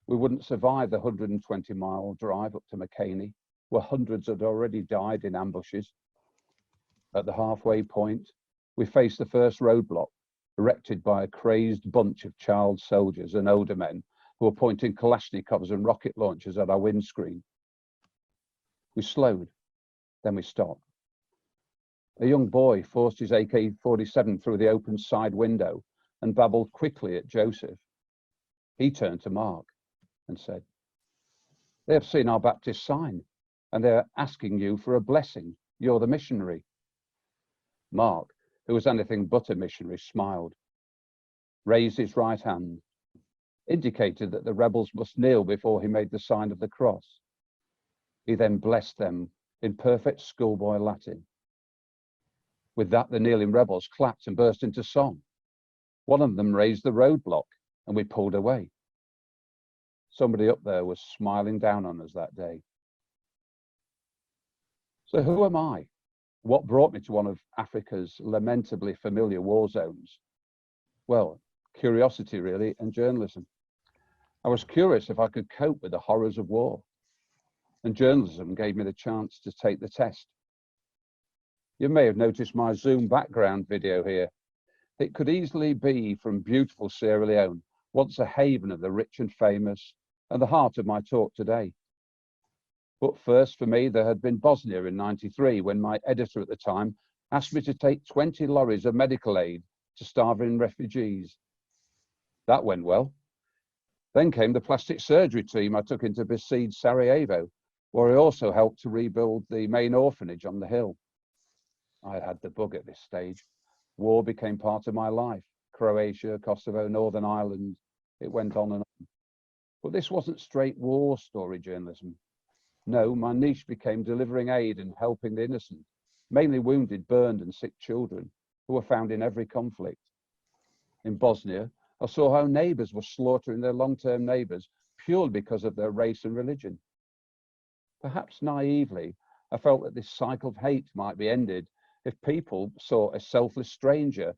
we wouldn't survive the 120-mile drive up to McCaney, where hundreds had already died in ambushes. At the halfway point, we faced the first roadblock, erected by a crazed bunch of child soldiers and older men who were pointing Kalashnikovs and rocket launchers at our windscreen. We slowed, then we stopped. A young boy forced his AK-47 through the open side window and babbled quickly at Joseph. He turned to Mark and said, "They have seen our Baptist sign and they're asking you for a blessing. You're the missionary." Mark, who was anything but a missionary, smiled, raised his right hand, indicated that the rebels must kneel before he made the sign of the cross. He then blessed them in perfect schoolboy Latin. With that, the kneeling rebels clapped and burst into song. One of them raised the roadblock and we pulled away. Somebody up there was smiling down on us that day. So who am I? What brought me to one of Africa's lamentably familiar war zones? Well, curiosity really, and journalism. I was curious if I could cope with the horrors of war, and journalism gave me the chance to take the test. You may have noticed my Zoom background video here. It could easily be from beautiful Sierra Leone, once a haven of the rich and famous, and the heart of my talk today. But first for me, there had been Bosnia in '93, when my editor at the time asked me to take 20 lorries of medical aid to starving refugees. That went well. Then came the plastic surgery team I took into besieged Sarajevo, where I also helped to rebuild the main orphanage on the hill. I had the bug at this stage. War became part of my life. Croatia, Kosovo, Northern Ireland, it went on and on. But this wasn't straight war story journalism. No, my niche became delivering aid and helping the innocent, mainly wounded, burned and sick children who were found in every conflict. In Bosnia, I saw how neighbours were slaughtering their long-term neighbours purely because of their race and religion. Perhaps naively, I felt that this cycle of hate might be ended if people saw a selfless stranger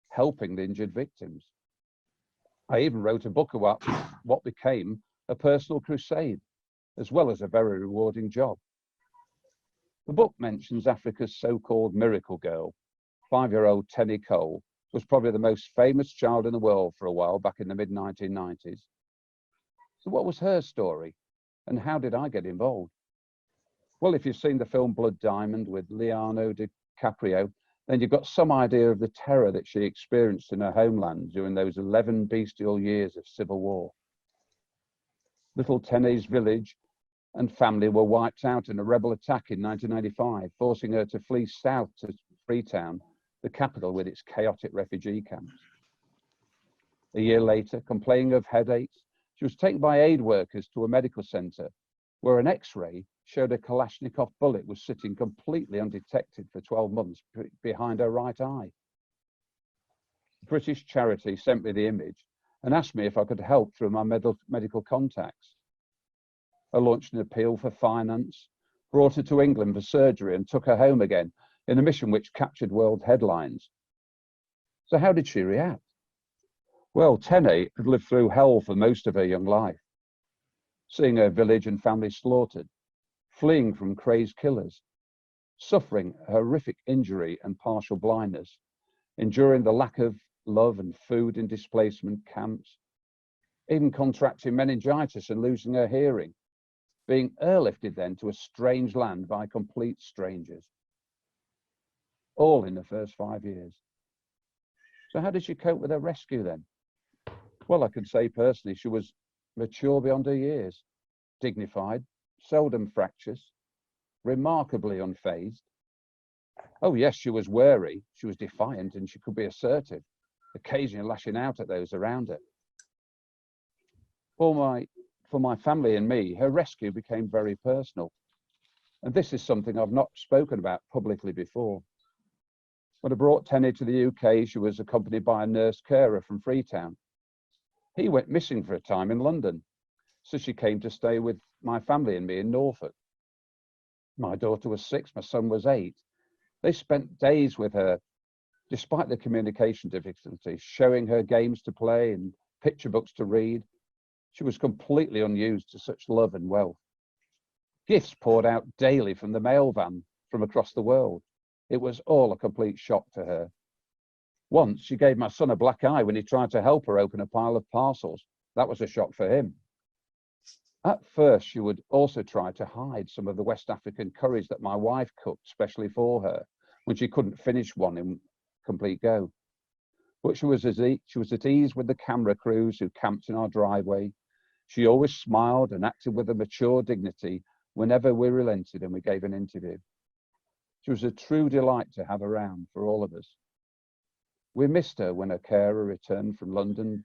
helping the injured victims. I even wrote a book about what became a personal crusade, as well as a very rewarding job. The book mentions Africa's so-called miracle girl. 5-year-old Tenny Cole was probably the most famous child in the world for a while back in the mid-1990s. So what was her story, and how did I get involved? Well, if you've seen the film Blood Diamond with Leonardo DiCaprio, then you've got some idea of the terror that she experienced in her homeland during those 11 bestial years of civil war. Little Tenny's village and family were wiped out in a rebel attack in 1995, forcing her to flee south to Freetown, the capital with its chaotic refugee camps. A year later, complaining of headaches, she was taken by aid workers to a medical centre, where an X-ray showed a Kalashnikov bullet was sitting completely undetected for 12 months behind her right eye. A British charity sent me the image and asked me if I could help through my medical contacts. I launched an appeal for finance, brought her to England for surgery and took her home again, in a mission which captured world headlines. So how did she react? Well, Tene had lived through hell for most of her young life, seeing her village and family slaughtered, fleeing from crazed killers, suffering a horrific injury and partial blindness, enduring the lack of love and food in displacement camps, even contracting meningitis and losing her hearing, being airlifted then to a strange land by complete strangers, all in the first 5 years. So how did she cope with her rescue then? Well, I can say personally, she was mature beyond her years, dignified, seldom fractious, remarkably unfazed. Oh yes, she was wary, she was defiant, and she could be assertive, occasionally lashing out at those around her. For my family and me, her rescue became very personal. And this is something I've not spoken about publicly before. When I brought Tenny to the UK, she was accompanied by a nurse carer from Freetown. He went missing for a time in London, so she came to stay with my family and me in Norfolk. My daughter was 6, my son was 8. They spent days with her, despite the communication difficulties, showing her games to play and picture books to read. She was completely unused to such love and wealth. Gifts poured out daily from the mail van from across the world. It was all a complete shock to her. Once she gave my son a black eye when he tried to help her open a pile of parcels. That was a shock for him. At first, she would also try to hide some of the West African curries that my wife cooked specially for her when she couldn't finish one in complete go. But she was at ease with the camera crews who camped in our driveway. She always smiled and acted with a mature dignity whenever we relented and we gave an interview. She was a true delight to have around for all of us. We missed her when her carer returned from London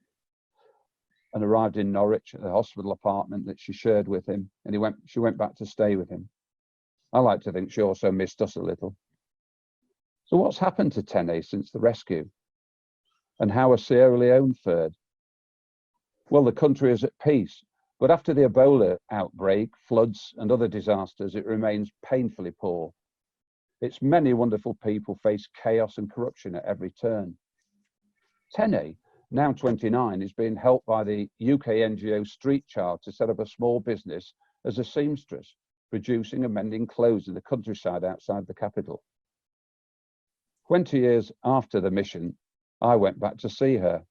and arrived in Norwich at the hospital apartment that she shared with him, and she went back to stay with him. I like to think she also missed us a little. So what's happened to Tene since the rescue? And how has Sierra Leone fared? Well, the country is at peace, but after the Ebola outbreak, floods and other disasters, it remains painfully poor. Its many wonderful people face chaos and corruption at every turn. Tene, now 29, is being helped by the UK NGO Street Child to set up a small business as a seamstress, producing and mending clothes in the countryside outside the capital. 20 years after the mission, I went back to see her.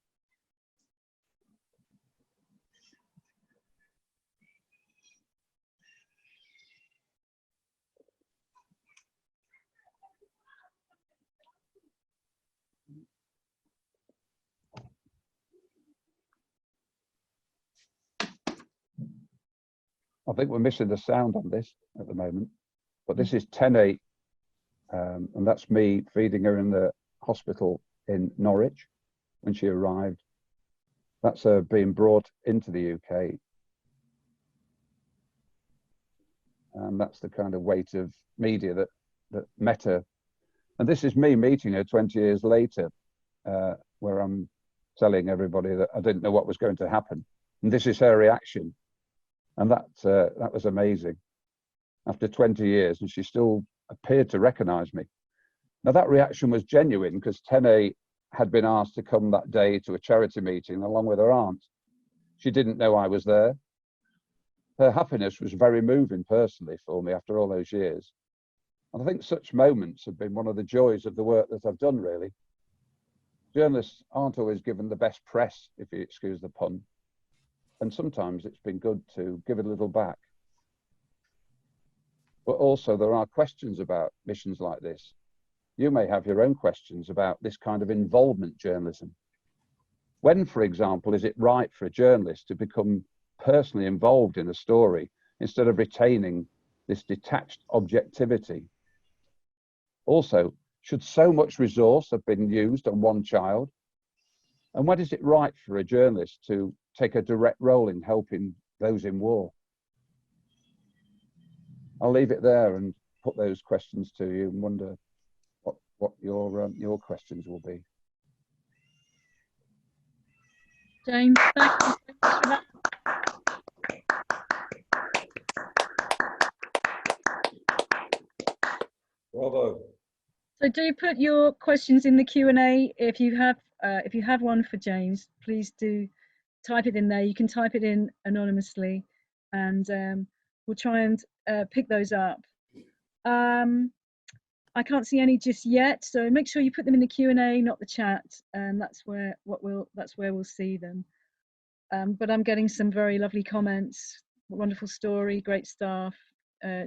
I think we're missing the sound on this at the moment, but this is Tene, and that's me feeding her in the hospital in Norwich when she arrived. That's her being brought into the UK. And that's the kind of weight of media that met her. And this is me meeting her 20 years later, where I'm telling everybody that I didn't know what was going to happen. And this is her reaction. And that was amazing. After 20 years, and she still appeared to recognize me. Now that reaction was genuine because Tene had been asked to come that day to a charity meeting along with her aunt. She didn't know I was there. Her happiness was very moving personally for me after all those years. And I think such moments have been one of the joys of the work that I've done, really. Journalists aren't always given the best press, if you excuse the pun. And sometimes it's been good to give it a little back. But also there are questions about missions like this. You may have your own questions about this kind of involvement journalism. When, for example, is it right for a journalist to become personally involved in a story instead of retaining this detached objectivity? Also, should so much resource have been used on one child? And when is it right for a journalist to take a direct role in helping those in war? I'll leave it there and put those questions to you and wonder what your questions will be. James, thank you so much for that. Bravo. So do put your questions in the Q&A. If you have one for James, please do type it in there. You can type it in anonymously, and we'll try and pick those up. I can't see any just yet, so make sure you put them in the Q&A, not the chat, and that's where we'll see them. But I'm getting some very lovely comments. Wonderful story, great staff,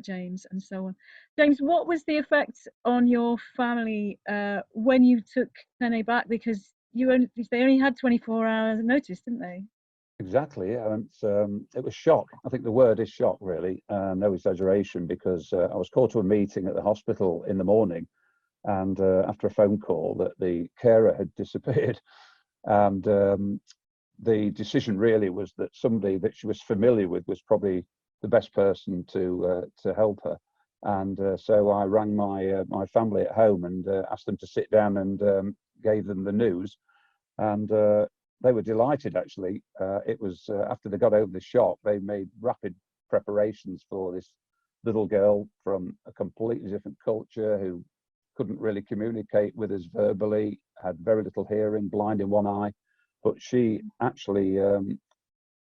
James, and so on. James, what was the effect on your family when you took Tene back? Because they only had 24 hours notice, didn't they? Exactly. Yeah. It was shock. I think the word is shock, really. No exaggeration, because I was called to a meeting at the hospital in the morning, and after a phone call that the carer had disappeared, and the decision really was that somebody that she was familiar with was probably the best person to help her. And so I rang my family at home and asked them to sit down, and gave them the news. And they were delighted, actually. It was after they got over the shock, they made rapid preparations for this little girl from a completely different culture, who couldn't really communicate with us verbally, had very little hearing, blind in one eye. But she actually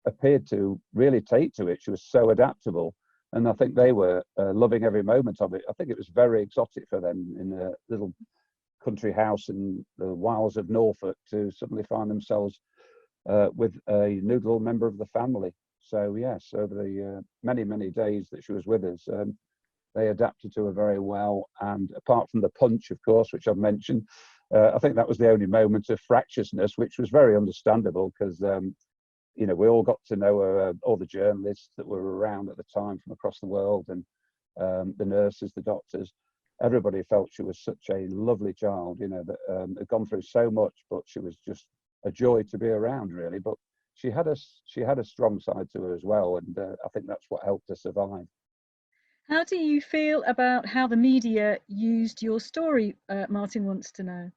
appeared to really take to it. She was so adaptable. And I think they were loving every moment of it. I think it was very exotic for them in a little country house in the wilds of Norfolk to suddenly find themselves with a new little member of the family. So yes, over the many, many days that she was with us, they adapted to her very well. And apart from the punch, of course, which I've mentioned, I think that was the only moment of fractiousness, which was very understandable, because you know, we all got to know all the journalists that were around at the time from across the world, and the nurses, the doctors. Everybody felt she was such a lovely child, you know, that had gone through so much, but she was just a joy to be around, really. But she had a strong side to her as well, and I think that's what helped her survive. How do you feel about how the media used your story? Martin wants to know.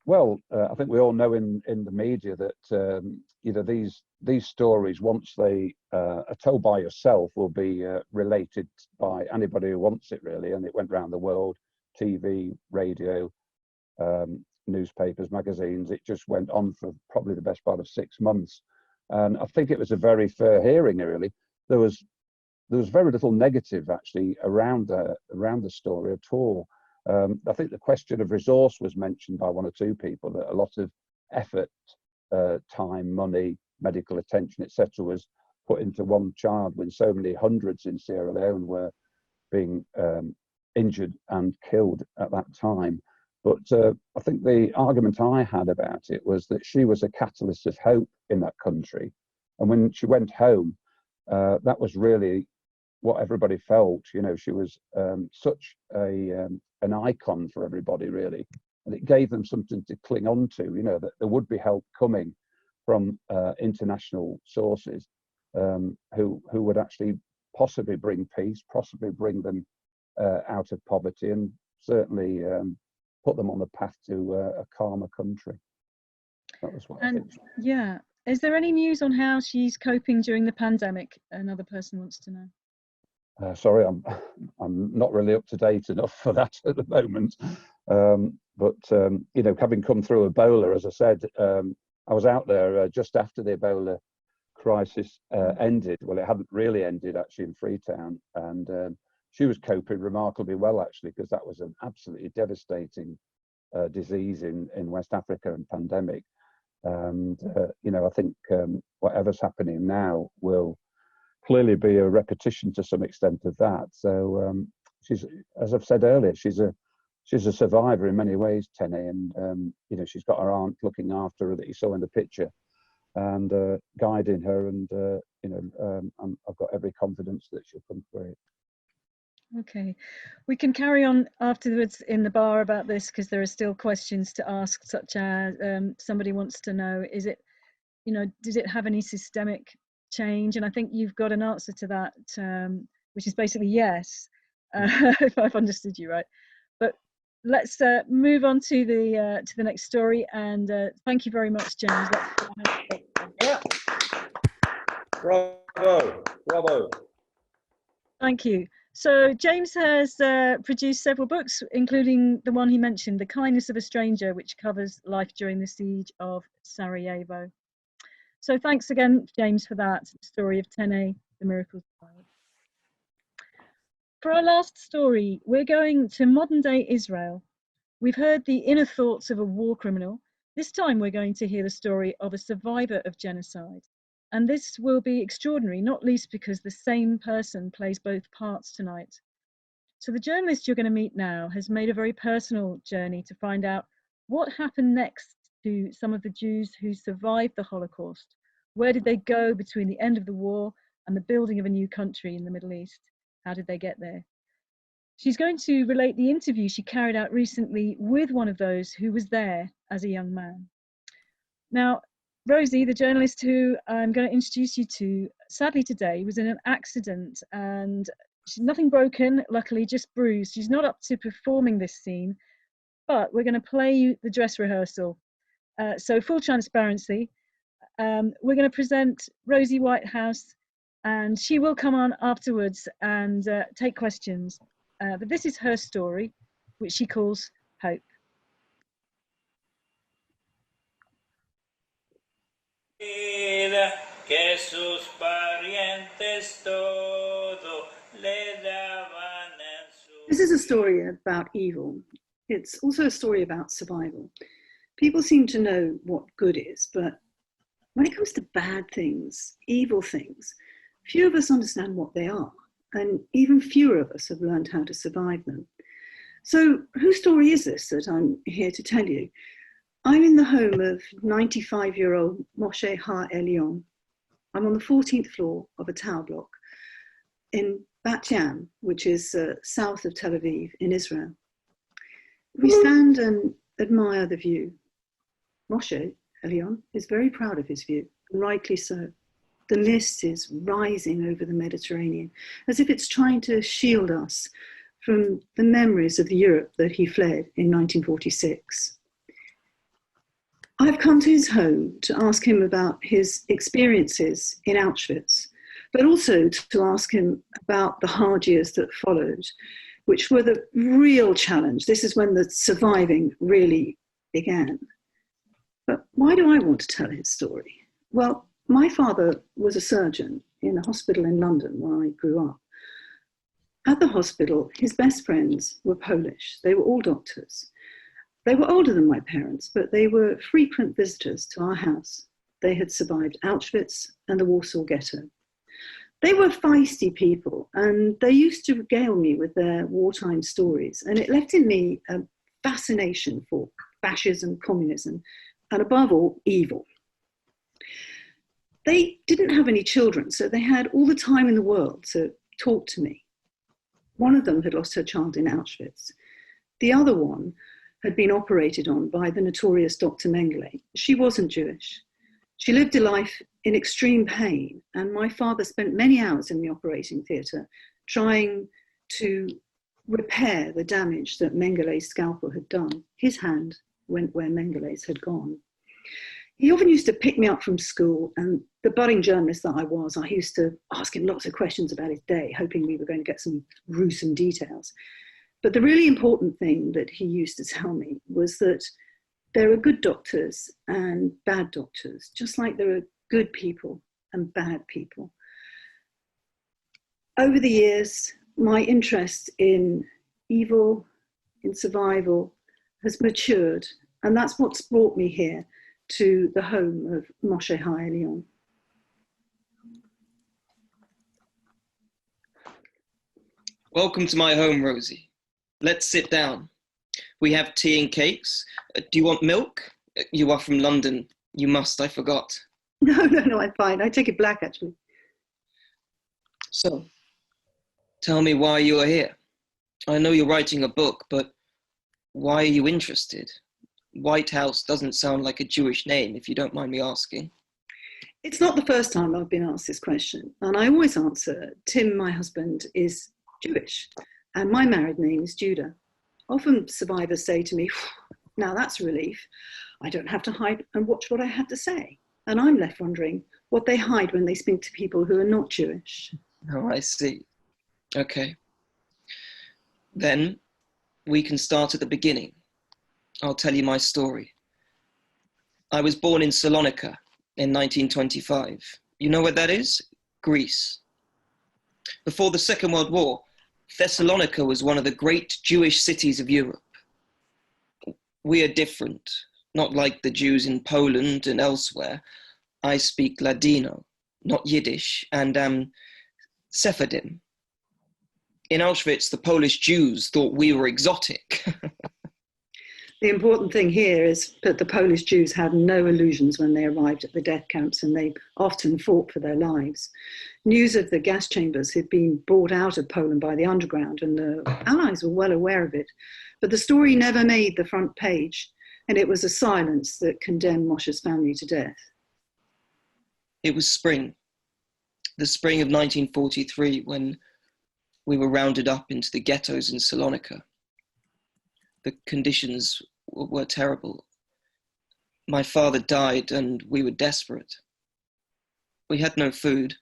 Well, I think we all know in the media that you know, these stories, once they are told by yourself, will be related by anybody who wants it, really. And it went around the world: TV, radio, newspapers, magazines. It just went on for probably the best part of 6 months, and I think it was a very fair hearing. Really, there was very little negative actually around the story at all. I think the question of resource was mentioned by one or two people, that a lot of effort, time, money, medical attention, etc., was put into one child, when so many hundreds in Sierra Leone were being injured and killed at that time. But I think the argument I had about it was that she was a catalyst of hope in that country. And when she went home, that was really what everybody felt. You know, she was such an icon for everybody, really. And it gave them something to cling on to, you know, that there would be help coming from international sources, who would actually possibly bring peace, possibly bring them out of poverty, and certainly put them on the path to a calmer country. That was what I think. Yeah, is there any news on how she's coping during the pandemic? Another person wants to know. Sorry, I'm not really up to date enough for that at the moment. But you know, having come through Ebola, as I said, I was out there just after the Ebola crisis ended. Well, it hadn't really ended actually in Freetown, and she was coping remarkably well, actually, because that was an absolutely devastating disease in West Africa and pandemic. And you know, I think whatever's happening now will clearly be a repetition to some extent of that. So she's, as I've said earlier, she's a survivor in many ways, Tene, and you know, she's got her aunt looking after her that you saw in the picture, and guiding her, and you know, I've got every confidence that she'll come through it. Okay, we can carry on afterwards in the bar about this, because there are still questions to ask, such as somebody wants to know, is it, you know, did it have any systemic change? And I think you've got an answer to that, which is basically yes, if I've understood you right. But let's move on to the next story, and thank you very much, James. Yeah. Bravo, bravo. Thank you. So James has produced several books, including the one he mentioned, The Kindness of a Stranger, which covers life during the siege of Sarajevo. So thanks again, James, for that story of Tene, the miracle child. For our last story, we're going to modern-day Israel. We've heard the inner thoughts of a war criminal. This time we're going to hear the story of a survivor of genocide. And this will be extraordinary, not least because the same person plays both parts tonight. So the journalist you're going to meet now has made a very personal journey to find out what happened next to some of the Jews who survived the Holocaust. Where did they go between the end of the war and the building of a new country in the Middle East? How did they get there? She's going to relate the interview she carried out recently with one of those who was there as a young man. Now, Rosie, the journalist who I'm going to introduce you to, sadly today was in an accident and she's nothing broken, luckily, just bruised. She's not up to performing this scene, but we're going to play you the dress rehearsal. So full transparency, we're going to present Rosie Whitehouse and she will come on afterwards and take questions. But this is her story, which she calls Hope. Que sus parientes todo le daban en su... This is a story about evil. It's also a story about survival. People seem to know what good is, but when it comes to bad things, evil things, few of us understand what they are, and even fewer of us have learned how to survive them. So whose story is this that I'm here to tell you? I'm in the home of 95-year-old Moshe Ha-Elion. I'm on the 14th floor of a tower block in Bat Yam, which is south of Tel Aviv in Israel. We stand and admire the view. Moshe Elion is very proud of his view, rightly so. The mist is rising over the Mediterranean, as if it's trying to shield us from the memories of the Europe that he fled in 1946. I've come to his home to ask him about his experiences in Auschwitz, but also to ask him about the hard years that followed, which were the real challenge. This is when the surviving really began. But why do I want to tell his story? Well, my father was a surgeon in a hospital in London where I grew up. At the hospital, his best friends were Polish. They were all doctors. They were older than my parents, but they were frequent visitors to our house. They had survived Auschwitz and the Warsaw Ghetto. They were feisty people, and they used to regale me with their wartime stories, and it left in me a fascination for fascism, communism, and above all, evil. They didn't have any children, so they had all the time in the world to talk to me. One of them had lost her child in Auschwitz. The other one had been operated on by the notorious Dr. Mengele. She wasn't Jewish. She lived a life in extreme pain, and my father spent many hours in the operating theatre trying to repair the damage that Mengele's scalpel had done. His hand went where Mengele's had gone. He often used to pick me up from school, and the budding journalist that I was, I used to ask him lots of questions about his day, hoping we were going to get some gruesome details. But the really important thing that he used to tell me was that there are good doctors and bad doctors, just like there are good people and bad people. Over the years, my interest in evil, in survival, has matured, and that's what's brought me here to the home of Moshe Ha-Elion. Welcome to my home, Rosie. Let's sit down. We have tea and cakes. Do you want milk? You are from London. You must, I forgot. No, I'm fine. I take it black, actually. So, tell me why you are here. I know you're writing a book, but why are you interested? Whitehouse doesn't sound like a Jewish name, if you don't mind me asking. It's not the first time I've been asked this question, and I always answer, Tim, my husband, is Jewish, and my married name is Judah. Often survivors say to me, now that's a relief. I don't have to hide and watch what I have to say. And I'm left wondering what they hide when they speak to people who are not Jewish. Oh, I see. Okay. Then we can start at the beginning. I'll tell you my story. I was born in Salonika in 1925. You know where that is? Greece. Before the Second World War, Thessalonica was one of the great Jewish cities of Europe. We are different, not like the Jews in Poland and elsewhere. I speak Ladino, not Yiddish, and am Sephardim. In Auschwitz, the Polish Jews thought we were exotic. The important thing here is that the Polish Jews had no illusions when they arrived at the death camps, and they often fought for their lives. News of the gas chambers had been brought out of Poland by the underground, and the Allies were well aware of it. But the story never made the front page, and it was a silence that condemned Moshe's family to death. It was spring, the spring of 1943, when we were rounded up into the ghettos in Salonika. The conditions were terrible. My father died and we were desperate. We had no food.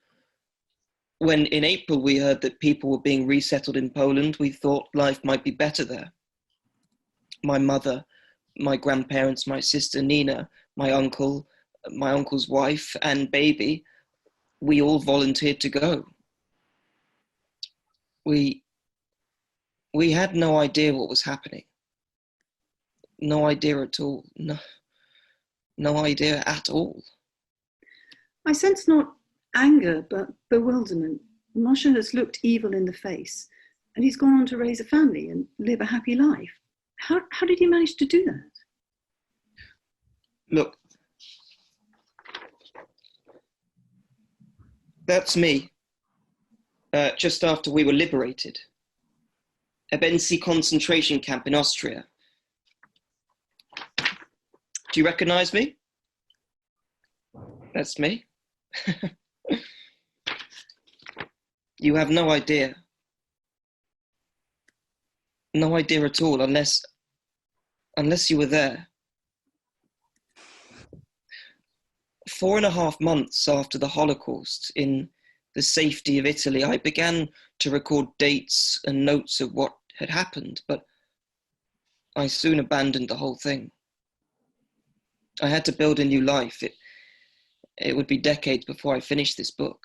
When in April we heard that people were being resettled in Poland, we thought life might be better there. My mother, my grandparents, my sister Nina, my uncle's wife and baby, we all volunteered to go. We had no idea what was happening. No idea at all. No idea at all. I sense not anger, but bewilderment. Moshe has looked evil in the face, and he's gone on to raise a family and live a happy life. How did he manage to do that? Look, that's me, just after we were liberated. Ebensi concentration camp in Austria. Do you recognize me? That's me. You have no idea. No idea at all, unless you were there. 4.5 months after the Holocaust, in the safety of Italy, I began to record dates and notes of what had happened, but I soon abandoned the whole thing. I had to build a new life. It would be decades before I finished this book.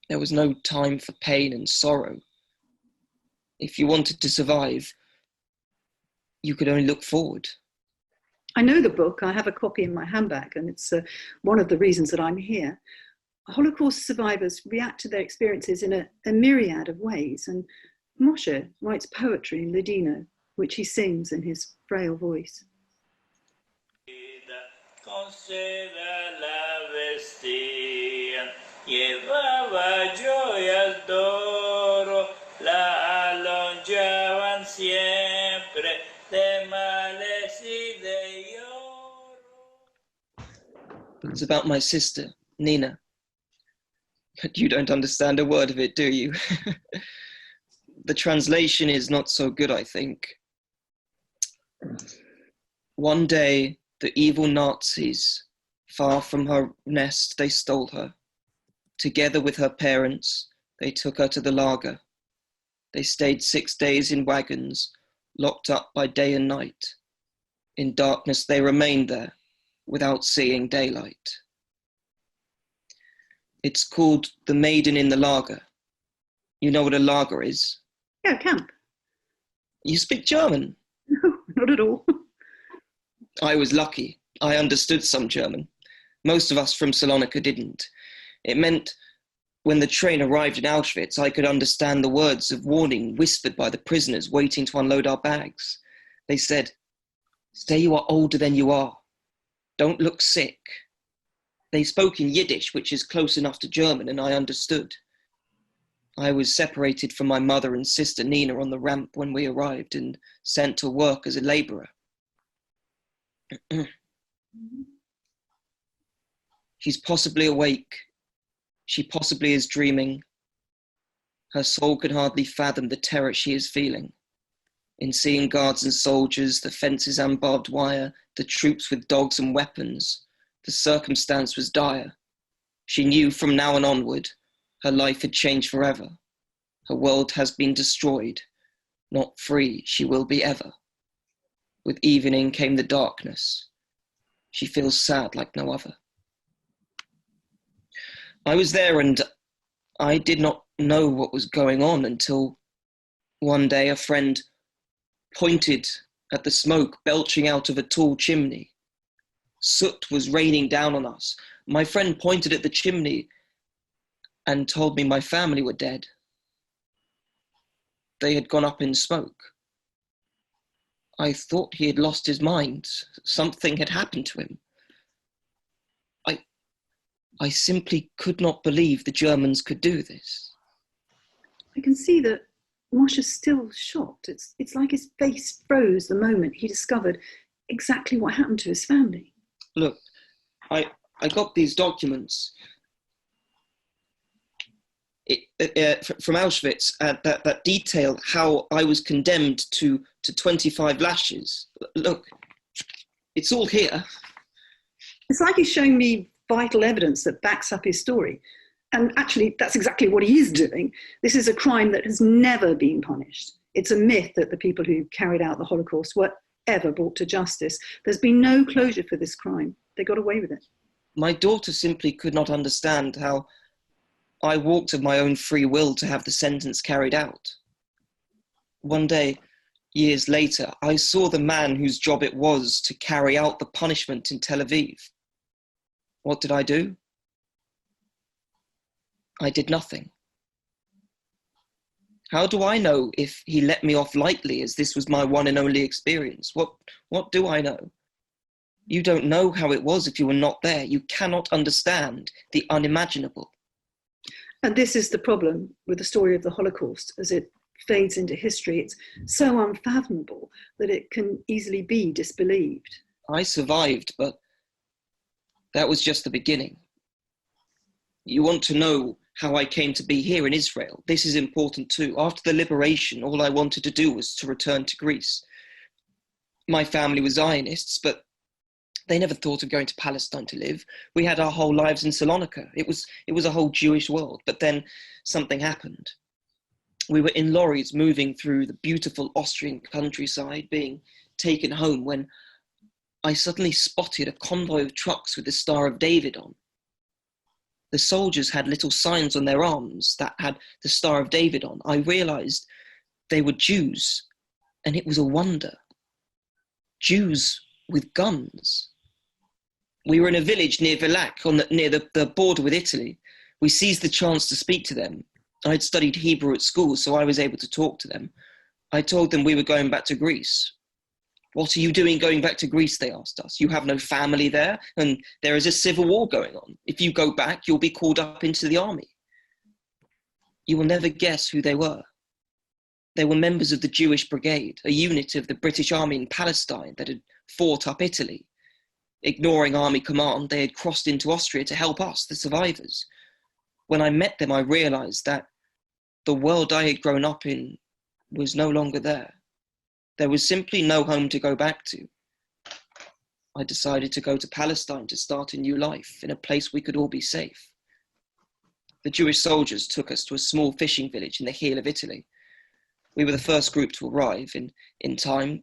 There was no time for pain and sorrow. If you wanted to survive, you could only look forward. I know the book. I have a copy in my handbag, and it's one of the reasons that I'm here. Holocaust survivors react to their experiences in a myriad of ways, and Moshe writes poetry in Ladino, which he sings in his frail voice. Llevaba joyas d'oro, la alonjaban siempre de males y de lloro. It's about my sister, Nina. But you don't understand a word of it, do you? The translation is not so good, I think. One day, the evil Nazis, far from her nest, they stole her. Together with her parents, they took her to the lager. They stayed 6 days in wagons, locked up by day and night. In darkness, they remained there, without seeing daylight. It's called The Maiden in the Lager. You know what a lager is? Yeah, camp. You speak German? No, not at all. I was lucky. I understood some German. Most of us from Salonika didn't. It meant when the train arrived in Auschwitz, I could understand the words of warning whispered by the prisoners waiting to unload our bags. They said, "Stay, you are older than you are. Don't look sick." They spoke in Yiddish, which is close enough to German, and I understood. I was separated from my mother and sister Nina on the ramp when we arrived and sent to work as a laborer. She's possibly awake. She possibly is dreaming. Her soul can hardly fathom the terror she is feeling. In seeing guards and soldiers, the fences and barbed wire, the troops with dogs and weapons, the circumstance was dire. She knew from now and onward, her life had changed forever. Her world has been destroyed. not free she will be ever. With evening came the darkness. She feels sad like no other. I was there and I did not know what was going on until one day a friend pointed at the smoke belching out of a tall chimney. Soot was raining down on us. My friend pointed at the chimney and told me my family were dead. They had gone up in smoke. I thought he had lost his mind. Something had happened to him. I simply could not believe the Germans could do this. I can see that Moshe's still shocked. It's like his face froze the moment he discovered exactly what happened to his family. Look, I got these documents from Auschwitz that detail how I was condemned to 25 lashes. Look, it's all here. It's like he's showing me vital evidence that backs up his story. And actually, that's exactly what he is doing. This is a crime that has never been punished. It's a myth that the people who carried out the Holocaust were ever brought to justice. There's been no closure for this crime. They got away with it. My daughter simply could not understand how I walked of my own free will to have the sentence carried out. One day, years later, I saw the man whose job it was to carry out the punishment in Tel Aviv. What did I do? I did nothing. How do I know if he let me off lightly, as this was my one and only experience? What do I know? You don't know how it was if you were not there. You cannot understand the unimaginable. And this is the problem with the story of the Holocaust. As it fades into history, it's so unfathomable that it can easily be disbelieved. I survived, but that was just the beginning. You want to know how I came to be here in Israel? This is important too. After the liberation, all I wanted to do was to return to Greece. My family was Zionists, but they never thought of going to Palestine to live. We had our whole lives in Salonika. It was a whole Jewish world, but then something happened. We were in lorries moving through the beautiful Austrian countryside, being taken home, when I suddenly spotted a convoy of trucks with the Star of David on. The soldiers had little signs on their arms that had the Star of David on. I realized they were Jews, and it was a wonder. Jews with guns. We were in a village near Vilac, near the border with Italy. We seized the chance to speak to them. I'd studied Hebrew at school, so I was able to talk to them. I told them we were going back to Greece. What are you doing going back to Greece, they asked us. You have no family there, and there is a civil war going on. If you go back, you'll be called up into the army. You will never guess who they were. They were members of the Jewish Brigade, a unit of the British Army in Palestine that had fought up Italy. Ignoring army command, they had crossed into Austria to help us, the survivors. When I met them, I realized that the world I had grown up in was no longer there. There was simply no home to go back to. I decided to go to Palestine to start a new life in a place we could all be safe. The Jewish soldiers took us to a small fishing village in the heel of Italy. We were the first group to arrive. In time,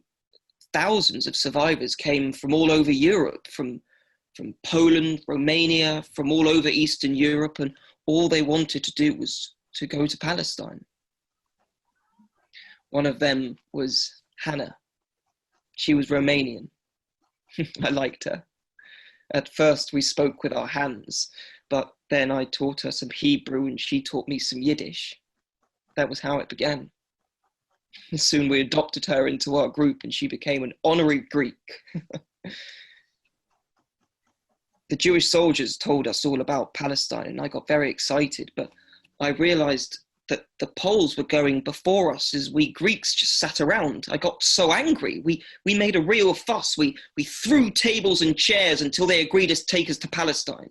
thousands of survivors came from all over Europe, from Poland, Romania, from all over Eastern Europe, and all they wanted to do was to go to Palestine. One of them was Hannah. She was Romanian. I liked her. At first we spoke with our hands, but then I taught her some Hebrew and she taught me some Yiddish. That was how it began. Soon we adopted her into our group and she became an honorary Greek. The Jewish soldiers told us all about Palestine and I got very excited, but I realized that the Poles were going before us as we Greeks just sat around. I got so angry. We made a real fuss. We threw tables and chairs until they agreed to take us to Palestine.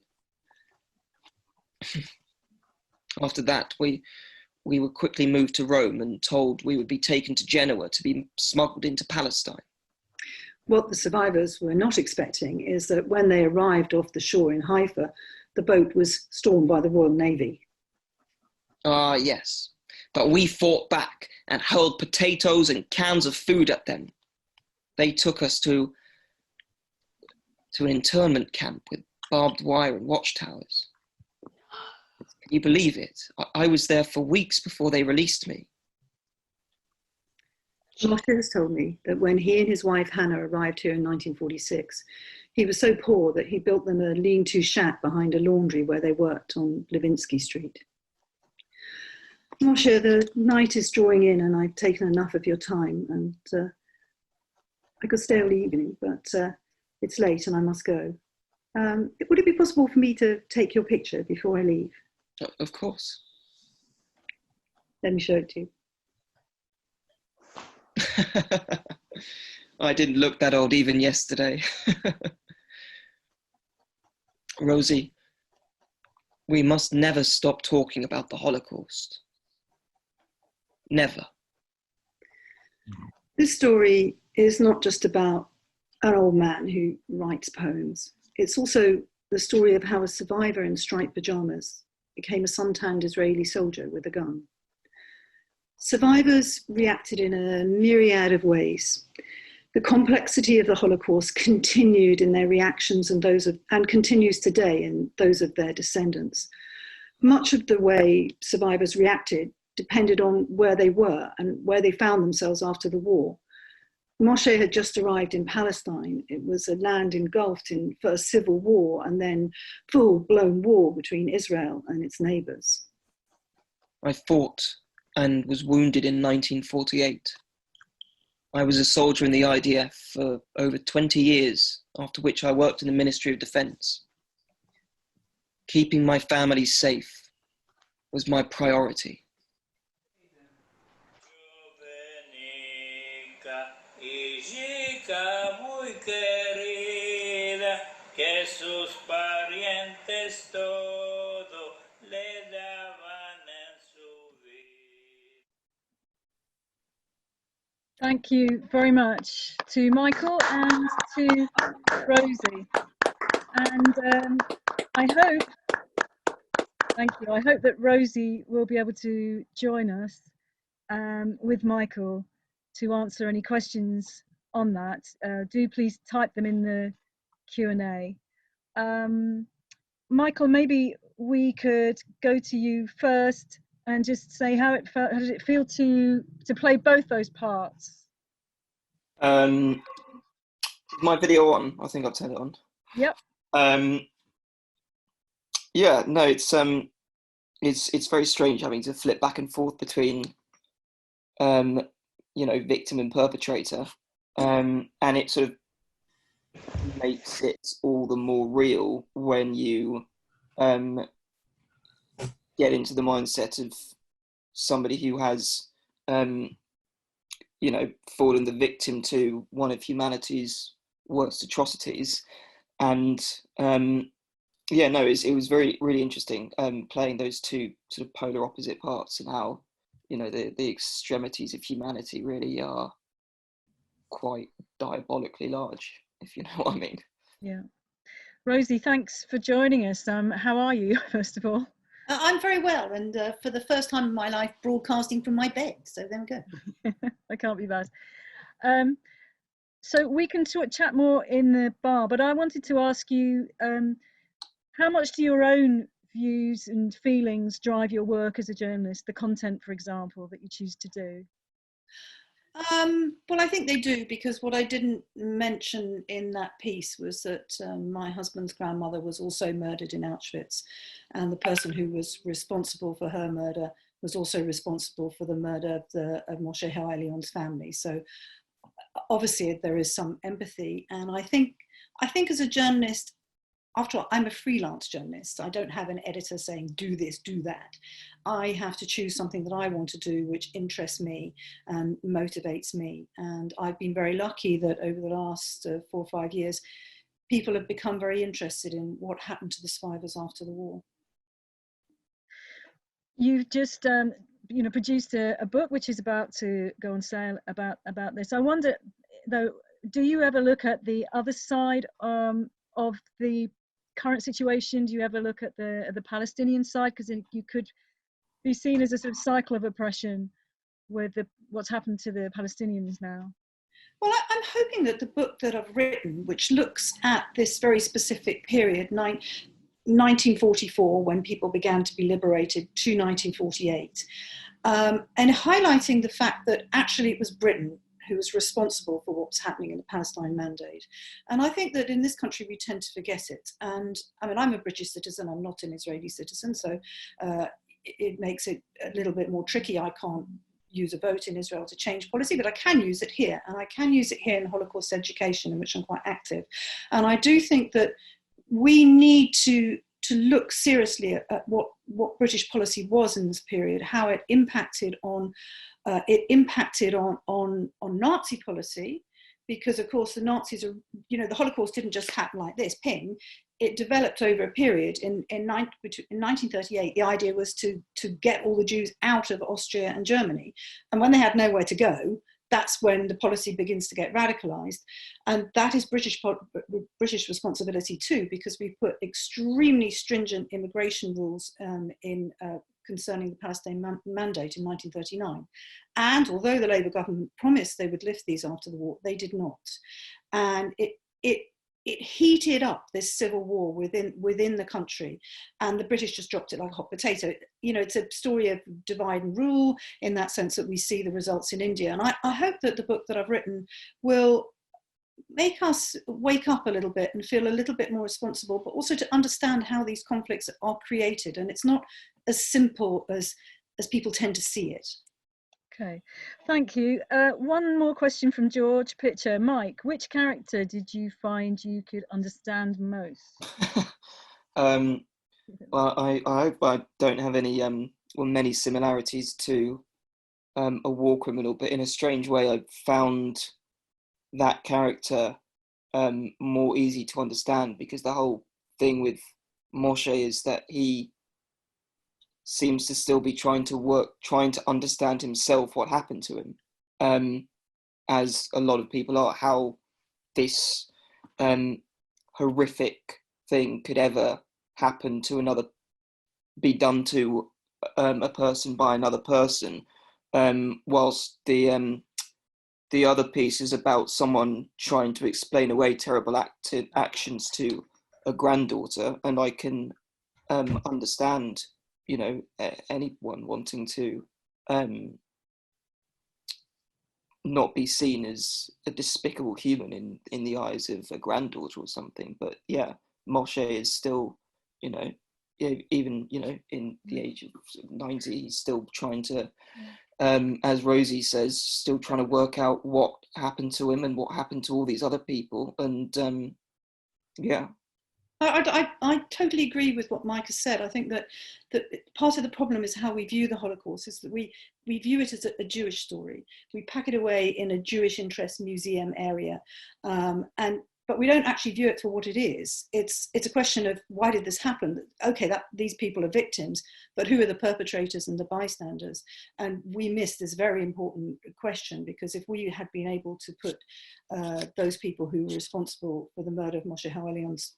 After that, we were quickly moved to Rome and told we would be taken to Genoa to be smuggled into Palestine. What the survivors were not expecting is that when they arrived off the shore in Haifa, the boat was stormed by the Royal Navy. Ah, yes. But we fought back and hurled potatoes and cans of food at them. They took us to an internment camp with barbed wire and watchtowers. Can you believe it? I was there for weeks before they released me. Moshe has told me that when he and his wife Hannah arrived here in 1946, he was so poor that he built them a lean-to shack behind a laundry where they worked on Levinsky Street. Moshe, the night is drawing in and I've taken enough of your time, and I could stay all evening, but it's late and I must go. Would it be possible for me to take your picture before I leave? Of course. Let me show it to you. I didn't look that old even yesterday. Rosie, we must never stop talking about the Holocaust. Never. This story is not just about an old man who writes poems. It's also the story of how a survivor in striped pajamas became a suntanned Israeli soldier with a gun. Survivors reacted in a myriad of ways. The complexity of the Holocaust continued in their reactions and continues today in those of their descendants. Much of the way survivors reacted depended on where they were and where they found themselves after the war. Moshe had just arrived in Palestine. It was a land engulfed in first civil war and then full-blown war between Israel and its neighbors. I fought and was wounded in 1948. I was a soldier in the IDF for over 20 years, after which I worked in the Ministry of Defense. Keeping my family safe was my priority. Thank you very much to Michael and to Rosie. And I hope that Rosie will be able to join us with Michael to answer any questions on that. Do please type them in the Q&A. Michael, maybe we could go to you first and just say how did it feel to play both those parts? Is my video on? I think I've turned it on. Yep. Yeah, no, it's very strange having to flip back and forth between victim and perpetrator, and it sort of makes it all the more real when you get into the mindset of somebody who has fallen the victim to one of humanity's worst atrocities. And it was really interesting playing those two sort of polar opposite parts, and how the extremities of humanity really are quite diabolically large, if you know what I mean. Yeah. Rosie, thanks for joining us. How are you, first of all? I'm very well, and for the first time in my life, broadcasting from my bed. So there we go. That can't be bad. So we can chat more in the bar, but I wanted to ask you, how much do your own views and feelings drive your work as a journalist, the content, for example, that you choose to do? Well, I think they do, because what I didn't mention in that piece was that my husband's grandmother was also murdered in Auschwitz, and the person who was responsible for her murder was also responsible for the murder of Moshe Hailion's family. So obviously there is some empathy, and I think as a journalist, after all, I'm a freelance journalist. I don't have an editor saying, do this, do that. I have to choose something that I want to do, which interests me and motivates me. And I've been very lucky that over the last 4 or 5 years, people have become very interested in what happened to the survivors after the war. You've just produced a book which is about to go on sale about this. I wonder, though, do you ever look at the other side of the current situation? Do you ever look at the Palestinian side? Because you could be seen as a sort of cycle of oppression with what's happened to the Palestinians now? Well, I'm hoping that the book that I've written, which looks at this very specific period, 1944, when people began to be liberated, to 1948, and highlighting the fact that actually it was Britain who was responsible for what was happening in the Palestine Mandate. And I think that in this country we tend to forget it. And I mean, I'm a British citizen, I'm not an Israeli citizen, so it makes it a little bit more tricky. I can't use a vote in Israel to change policy, but I can use it here. And I can use it here in Holocaust education, in which I'm quite active. And I do think that we need to look seriously at what British policy was in this period, how it impacted on Nazi policy, because of course the Nazis are, the Holocaust didn't just happen like this, ping. It developed over a period. In 1938, the idea was to get all the Jews out of Austria and Germany. And when they had nowhere to go, that's when the policy begins to get radicalized. And that is British responsibility too, because we put extremely stringent immigration rules concerning the Palestine Mandate in 1939. And although the Labour government promised they would lift these after the war, they did not. And it heated up this civil war within the country, and the British just dropped it like a hot potato. It's a story of divide and rule in that sense that we see the results in India. And I hope that the book that I've written will make us wake up a little bit and feel a little bit more responsible, but also to understand how these conflicts are created. And it's not as simple as people tend to see it. Okay, thank you. One more question from George Pitcher. Mike, which character did you find you could understand most? Well, I hope I don't have any many similarities to a war criminal, but in a strange way, I found that character more easy to understand, because the whole thing with Moshe is that he seems to still be trying to understand himself what happened to him, as a lot of people are, how this horrific thing could ever happen to be done to a person by another person, whilst the other piece is about someone trying to explain away terrible actions to a granddaughter. And I can understand, anyone wanting to not be seen as a despicable human in the eyes of a granddaughter or something. But yeah, Moshe is still, even in the age of 90, he's still trying to, as Rosie says, still trying to work out what happened to him and what happened to all these other people. And yeah. I totally agree with what Mike has said. I think that part of the problem is how we view the Holocaust, is that we view it as a Jewish story. We pack it away in a Jewish interest museum area, but we don't actually view it for what it is. It's a question of, why did this happen? Okay, these people are victims, but who are the perpetrators and the bystanders? And we missed this very important question, because if we had been able to put those people who were responsible for the murder of Moshe Hawelion's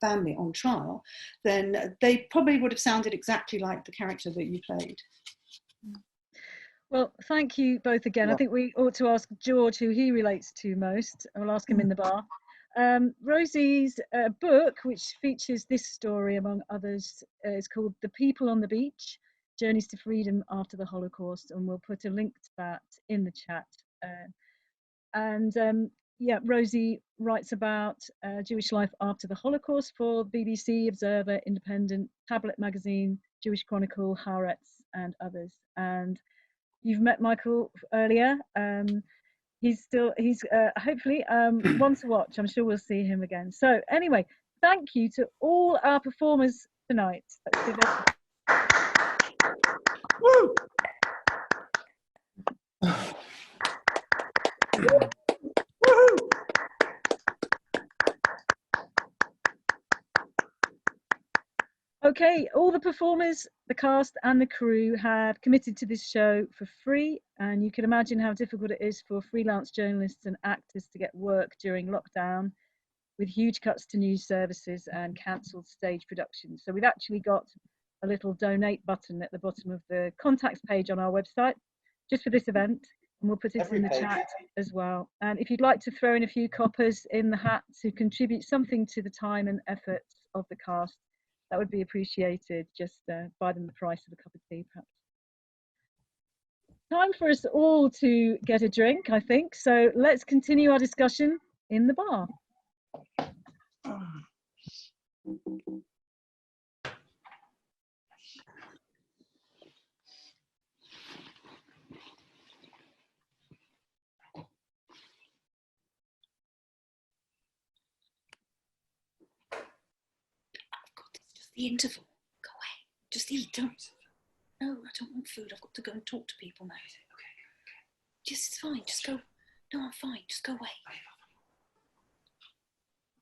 family on trial, then they probably would have sounded exactly like the character that you played. Well, thank you both again. I think we ought to ask George who he relates to most. I'll ask him in the bar. Rosie's book, which features this story among others, is called The People on the Beach, Journeys to Freedom After the Holocaust, and we'll put a link to that in the chat. Yeah, Rosie writes about Jewish life after the Holocaust for BBC, Observer, Independent, Tablet Magazine, Jewish Chronicle, Haaretz, and others. And you've met Michael earlier. He's hopefully one to watch. I'm sure we'll see him again. So anyway, thank you to all our performers tonight. Woo! Woohoo! Okay, all the performers, the cast and the crew have committed to this show for free, and you can imagine how difficult it is for freelance journalists and actors to get work during lockdown, with huge cuts to news services and cancelled stage productions. So we've actually got a little donate button at the bottom of the contacts page on our website. just for this event, and we'll put it in the chat as well. And if you'd like to throw in a few coppers in the hat to contribute something to the time and efforts of the cast, that would be appreciated. Just buy them the price of a cup of tea, perhaps. Time for us all to get a drink, I think. So let's continue our discussion in the bar. The interval. Go away. Just eat. Don't. No, I don't want food. I've got to go and talk to people now. Okay. Just, it's fine. Just go. No, I'm fine. Just go away.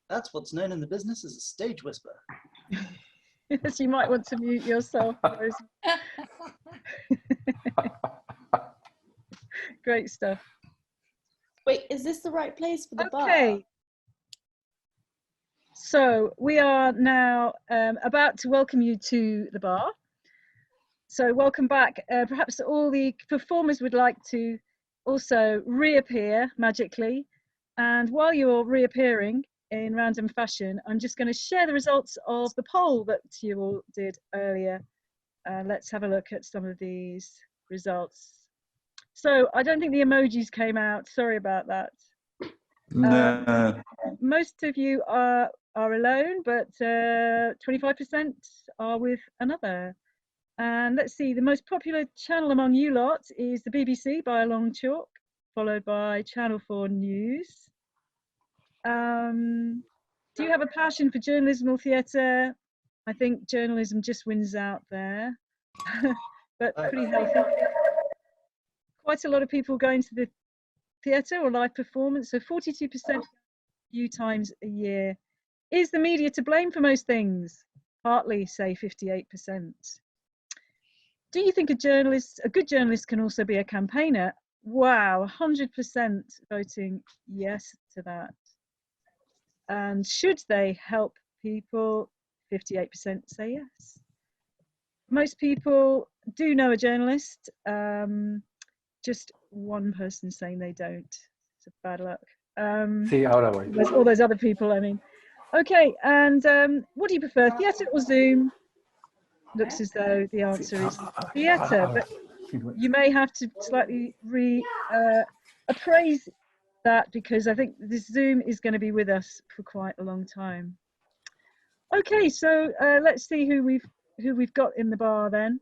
That's what's known in the business as a stage whisper. Yes, you might want to mute yourself, Rose. Great stuff. Wait, is this the right place for the bar? Okay. So we are now about to welcome you to the bar. So welcome back. Perhaps all the performers would like to also reappear magically. And while you're reappearing in random fashion, I'm just going to share the results of the poll that you all did earlier. Let's have a look at some of these results. So I don't think the emojis came out. Sorry about that. No. Most of you are alone, but 25% are with another. And let's see, the most popular channel among you lot is the BBC by a long chalk, followed by Channel 4 News. Do you have a passion for journalism or theatre? I think journalism just wins out there, but pretty healthy. Quite a lot of people going to the theatre or live performance, so 42% a few times a year. Is the media to blame for most things? Partly, say 58%. Do you think a good journalist can also be a campaigner? Wow, 100% voting yes to that. And should they help people? 58% say yes. Most people do know a journalist. Just one person saying they don't. It's a bad luck. Sí, ahora voy. There's all those other people, I mean. Okay, and what do you prefer, theatre or Zoom? Looks as though the answer is theatre, but you may have to slightly appraise that, because I think this Zoom is going to be with us for quite a long time. Okay, so let's see who we've got in the bar then.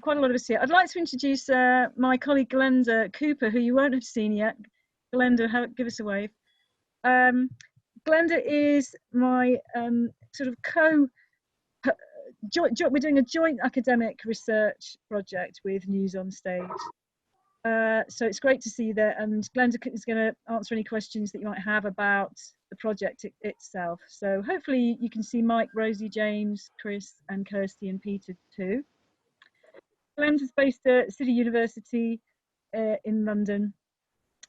Quite a lot of us here. I'd like to introduce my colleague Glenda Cooper, who you won't have seen yet. Glenda, give us a wave. Glenda is my sort of we're doing a joint academic research project with News on Stage. So it's great to see you there, and Glenda is going to answer any questions that you might have about the project itself. So hopefully you can see Mike, Rosie, James, Chris and Kirsty and Peter too. Glenda's based at City University in London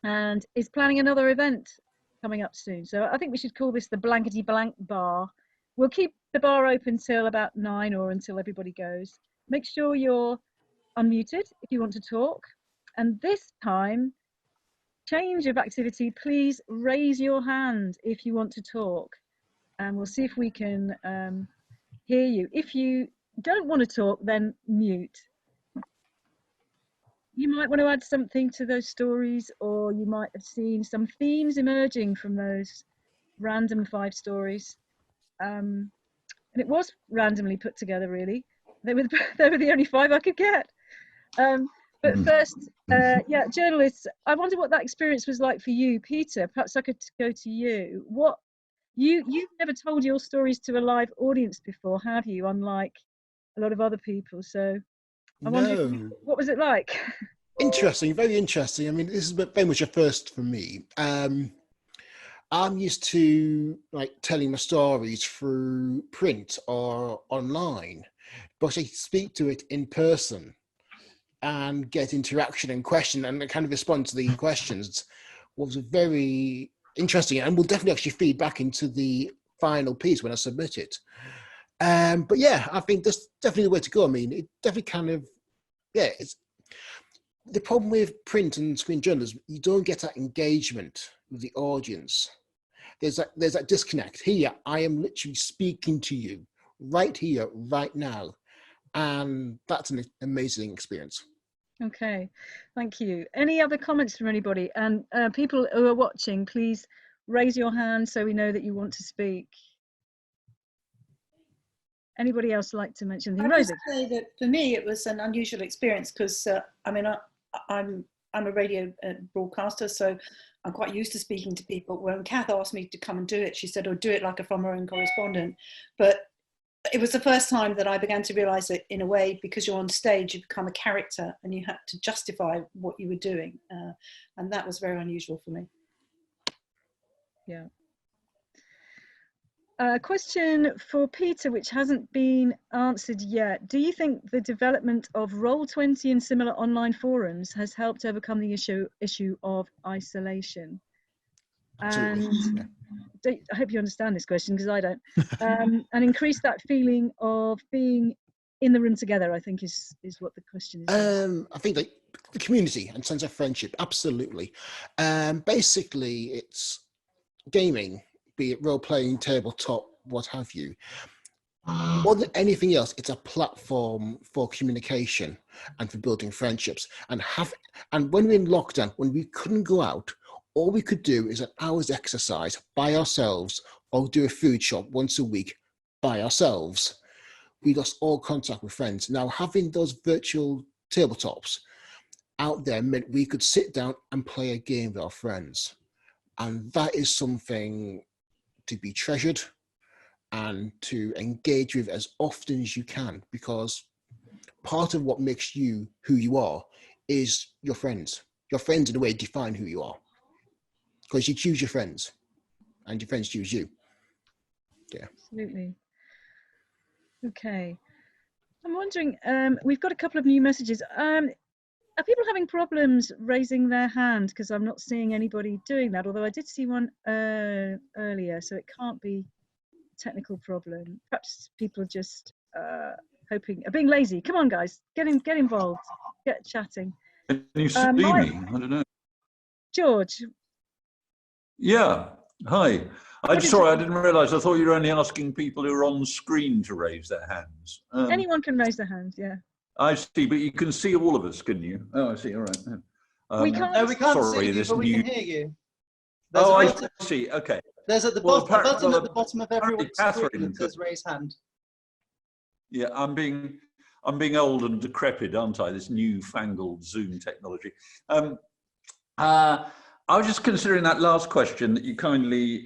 and is planning another event coming up soon. So I think we should call this the Blankety Blank Bar. We'll keep the bar open till about 9 or until everybody goes. Make sure you're unmuted if you want to talk. And this time, change of activity, please raise your hand if you want to talk. And we'll see if we can hear you. If you don't want to talk, then mute. You might want to add something to those stories, or you might have seen some themes emerging from those random 5 stories. And it was randomly put together, really. They were the only 5 I could get. But first, yeah, journalists, I wonder what that experience was like for you. Peter, perhaps I could go to you. You've never told your stories to a live audience before, have you? Unlike a lot of other people. So I wonder, what was it like? Interesting, very interesting. I mean, this is very much a first for me. I'm used to like telling my stories through print or online, but I speak to it in person and get interaction and question and kind of respond to the questions was very interesting, and will definitely actually feed back into the final piece when I submit it. But yeah, I think that's definitely the way to go. I mean, it definitely kind of, yeah, the problem with print and screen journalism, you don't get that engagement with the audience. There's that disconnect. Here, I am literally speaking to you right here, right now. And that's an amazing experience. Okay, thank you. Any other comments from anybody? And people who are watching, please raise your hand so we know that you want to speak. Anybody else like to mention anything? I'd Rosie? just say that for me it was an unusual experience because I mean I'm a radio broadcaster, so I'm quite used to speaking to people. When Kath asked me to come and do it, she said, "Oh, do it like a from her own correspondent." But it was the first time that I began to realise that, in a way, because you're on stage, you become a character and you had to justify what you were doing, and that was very unusual for me. Yeah. Question for Peter, which hasn't been answered yet. Do you think the development of Roll20 and similar online forums has helped overcome the issue of isolation? Absolutely. And I hope you understand this question, because I don't. And increase that feeling of being in the room together, I think is what the question is. I think the community and sense of friendship, absolutely. Basically, it's gaming, be it role-playing, tabletop, what have you. More than anything else, it's a platform for communication and for building friendships. And when we're in lockdown, when we couldn't go out, all we could do is an hour's exercise by ourselves or do a food shop once a week by ourselves. We lost all contact with friends. Now, having those virtual tabletops out there meant we could sit down and play a game with our friends. And that is something to be treasured and to engage with as often as you can, because part of what makes you who you are is your friends. Your friends, in a way, define who you are, because you choose your friends and your friends choose you. Yeah. Absolutely. Okay. I'm wondering, we've got a couple of new messages. Are people having problems raising their hand? Because I'm not seeing anybody doing that, although I did see one earlier, so it can't be a technical problem. Perhaps people are just being lazy. Come on, guys, get involved, get chatting. Can you see me? I don't know. George. Yeah, hi. Sorry, I didn't realise. I thought you were only asking people who are on screen to raise their hands. Anyone can raise their hand, yeah. I see, but you can see all of us, can you? Oh, I see, all right. We can't, no, we can't sorry, see you, but we can hear you. There's I see, okay. There's at the bottom, a button at the bottom of everyone's screen that says raise hand. Yeah, I'm being old and decrepit, aren't I? This newfangled Zoom technology. I was just considering that last question that you kindly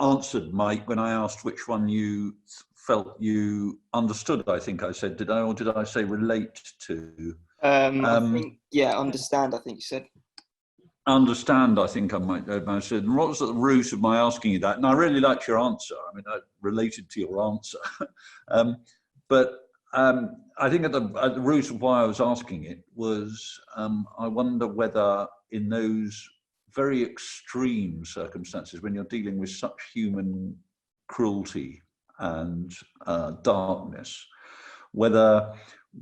answered, Mike, when I asked which one you felt you understood. I think I said, did I say relate to? I think, yeah, understand, I think you said. Understand, I think I might have said. And what was at the root of my asking you that? And I really liked your answer. I mean, I related to your answer. But I think at the root of why I was asking it was, I wonder whether in those very extreme circumstances, when you're dealing with such human cruelty and darkness, whether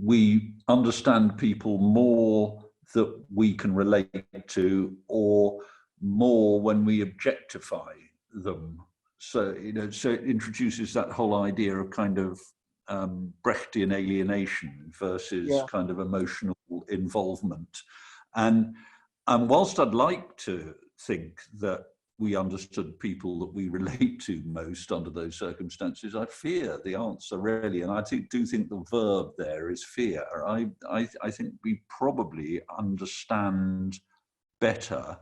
we understand people more that we can relate to, or more when we objectify them. So, so it introduces that whole idea of kind of Brechtian alienation versus kind of emotional involvement. And whilst I'd like to think that we understood people that we relate to most under those circumstances, I fear the answer really, and I do think the verb there is fear. I think we probably understand better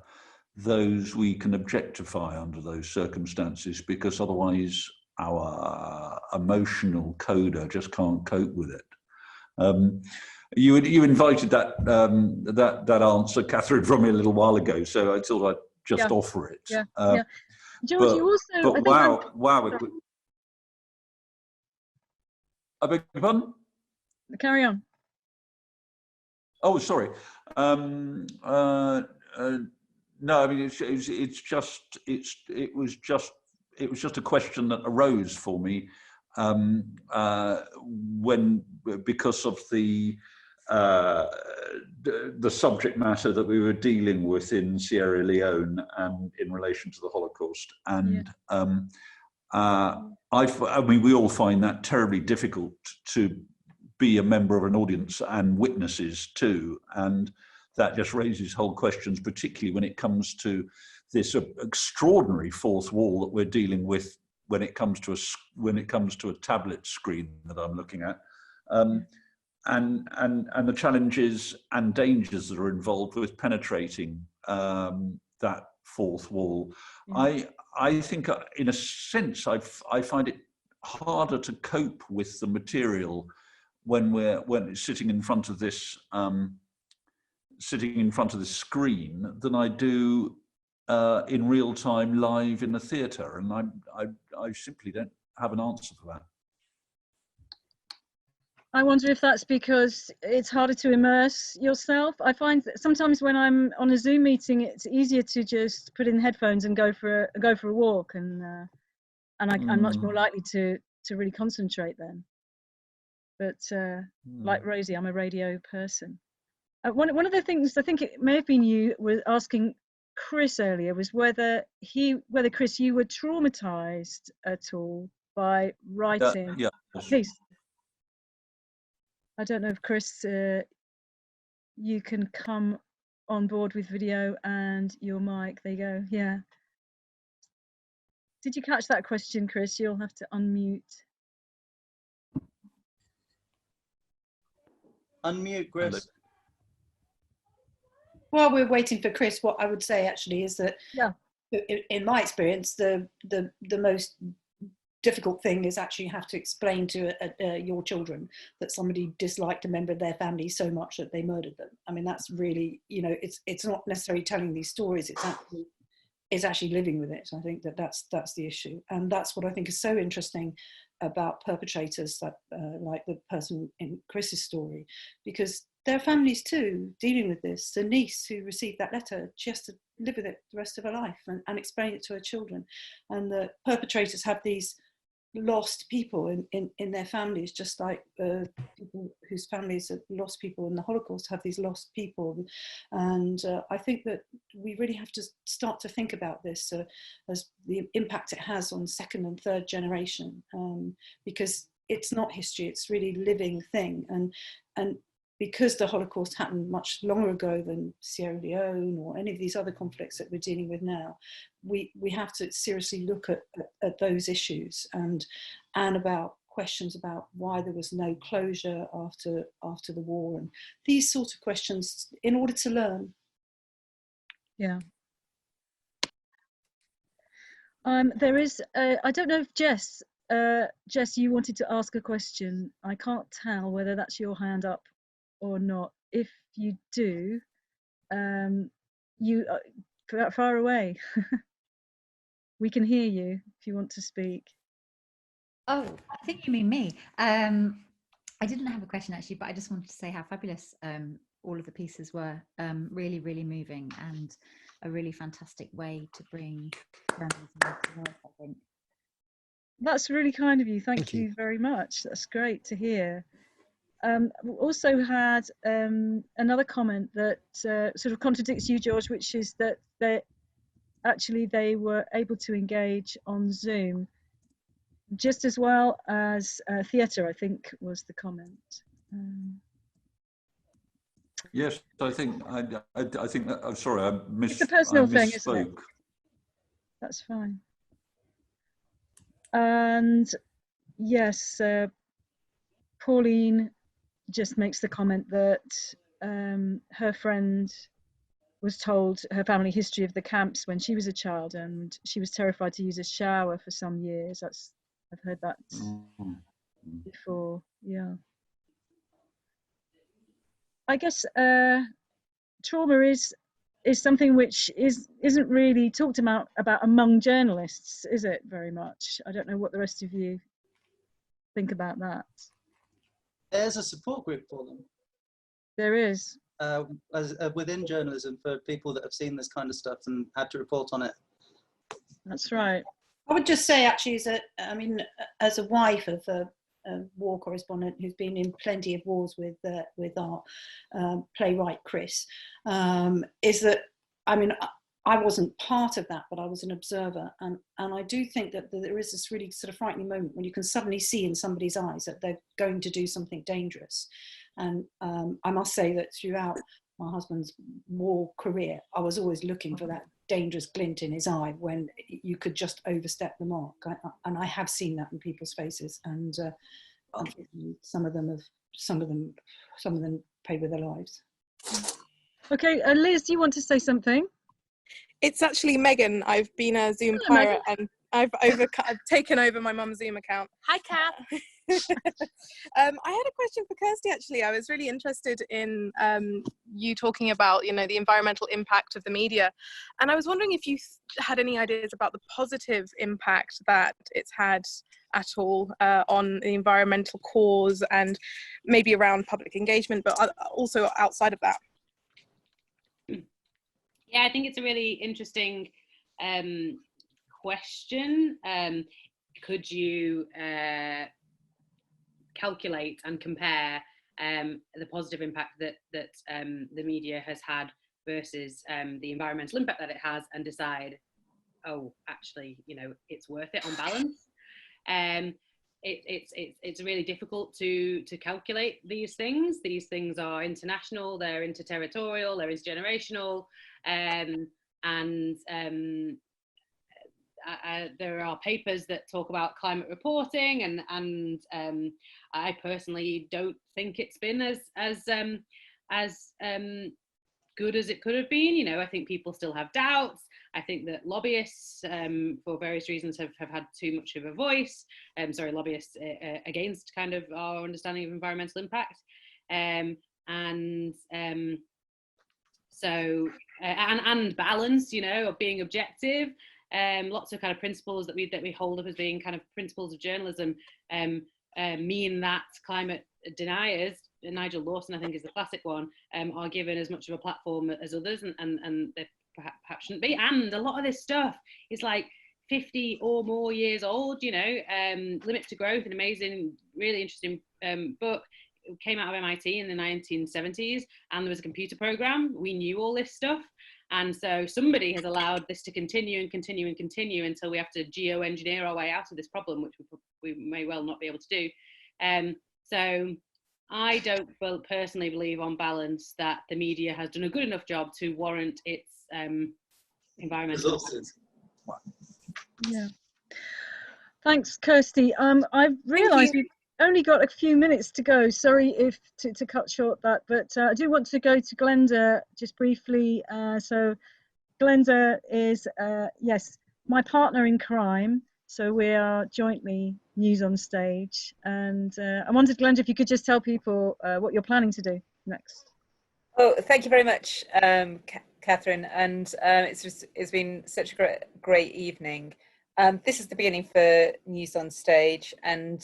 those we can objectify under those circumstances, because otherwise our emotional coda just can't cope with it. You invited that answer, Catherine, from me a little while ago, so I thought I'd just offer it. Yeah. George, you also. But wow! I beg your pardon? Carry on. Oh, sorry. No, I mean it was just a question that arose for me because of the the subject matter that we were dealing with in Sierra Leone and in relation to the Holocaust. And I mean, we all find that terribly difficult to be a member of an audience and witnesses too. And that just raises whole questions, particularly when it comes to this extraordinary fourth wall that we're dealing with when it comes to a tablet screen that I'm looking at. And the challenges and dangers that are involved with penetrating that fourth wall. I think, in a sense, I find it harder to cope with the material when sitting in front of this screen than I do in real time live in the theatre, and I simply don't have an answer for that. I wonder if that's because it's harder to immerse yourself. I find that sometimes when I'm on a Zoom meeting, it's easier to just put in headphones and go for a walk, and I'm much more likely to really concentrate then. But like Rosie, I'm a radio person. One of the things, I think it may have been you were asking Chris earlier, was whether Chris, you were traumatized at all by writing. Yeah. Please. I don't know if Chris, you can come on board with video and your mic. There you go. Yeah. Did you catch that question, Chris? You'll have to unmute. Unmute, Chris. While we're waiting for Chris, what I would say actually is that, in my experience, the most difficult thing is actually have to explain to your children that somebody disliked a member of their family so much that they murdered them. I mean, that's really, it's not necessarily telling these stories. It's actually living with it. I think that's the issue, and that's what I think is so interesting about perpetrators that like the person in Chris's story, because there are families too dealing with this. The niece who received that letter, she has to live with it the rest of her life and explain it to her children. And the perpetrators have these lost people in their families, just like people whose families have lost people in the Holocaust have these lost people. And I think that we really have to start to think about this as the impact it has on second and third generation, because it's not history, it's really living thing. And because the Holocaust happened much longer ago than Sierra Leone or any of these other conflicts that we're dealing with now, we have to seriously look at those issues and about questions about why there was no closure after the war, and these sort of questions in order to learn. Yeah. There is, I don't know if Jess, you wanted to ask a question. I can't tell whether that's your hand up or not. If you do, you far away. We can hear you if you want to speak. Oh, I think you mean me. I didn't have a question actually, but I just wanted to say how fabulous all of the pieces were. Really, really moving, and a really fantastic way to bring journalism into the world, I think. That's really kind of you. Thank you very much. That's great to hear. We also had another comment that sort of contradicts you, George, which is that they were able to engage on Zoom just as well as theatre, I think was the comment. Yes, I think that, I'm sorry, I misspoke. It's a personal thing, isn't it? That's fine. And yes, Pauline just makes the comment that her friend was told her family history of the camps when she was a child, and she was terrified to use a shower for some years. I've heard that before. Yeah. I guess trauma is something which isn't really talked about among journalists, is it? Very much. I don't know what the rest of you think about that. There's a support group for them. There is. Within journalism, for people that have seen this kind of stuff and had to report on it. That's right. I would just say actually is that, I mean, as a wife of a war correspondent who's been in plenty of wars with our playwright Chris, is that, I mean, I wasn't part of that, but I was an observer, and I do think that there is this really sort of frightening moment when you can suddenly see in somebody's eyes that they're going to do something dangerous. And I must say that throughout my husband's war career, I was always looking for that dangerous glint in his eye when you could just overstep the mark. And I have seen that in people's faces, and unfortunately, some of them pay with their lives. Okay, Liz, do you want to say something? It's actually Megan. I've been a Zoom pirate and I've taken over my mum's Zoom account. Hi, Kath. I had a question for Kirsty, actually. I was really interested in you talking about, the environmental impact of the media. And I was wondering if you had any ideas about the positive impact that it's had at all on the environmental cause, and maybe around public engagement, but also outside of that. Yeah, I think it's a really interesting question. Could you calculate and compare the positive impact that the media has had versus the environmental impact that it has, and decide, oh, actually, it's worth it on balance? It's really difficult to calculate these things. These things are international, they're interterritorial, they're intergenerational, and there are papers that talk about climate reporting, and I personally don't think it's been as good as it could have been. I think people still have doubts. I think that lobbyists, for various reasons, have had too much of a voice. Lobbyists against kind of our understanding of environmental impact, and balance, of being objective. Lots of kind of principles that we hold up as being kind of principles of journalism mean that climate deniers, Nigel Lawson I think is the classic one, are given as much of a platform as others, and they perhaps shouldn't be. And a lot of this stuff is like 50 or more years old. Limits to Growth, an amazing, really interesting book. It came out of MIT in the 1970s, and there was a computer program. We knew all this stuff. And so somebody has allowed this to continue and continue and continue until we have to geoengineer our way out of this problem, which we may well not be able to do. So I don't personally believe, on balance, that the media has done a good enough job to warrant its environmental resources. Yeah. Thanks, Kirsty. I've realised we've only got a few minutes to go. Sorry if to cut short that, but I do want to go to Glenda just briefly. So Glenda is, yes, my partner in crime. So we are jointly News on Stage. And I wondered, Glenda, if you could just tell people what you're planning to do next. Oh, thank you very much, Catherine. And it's been such a great evening. This is the beginning for News on Stage, and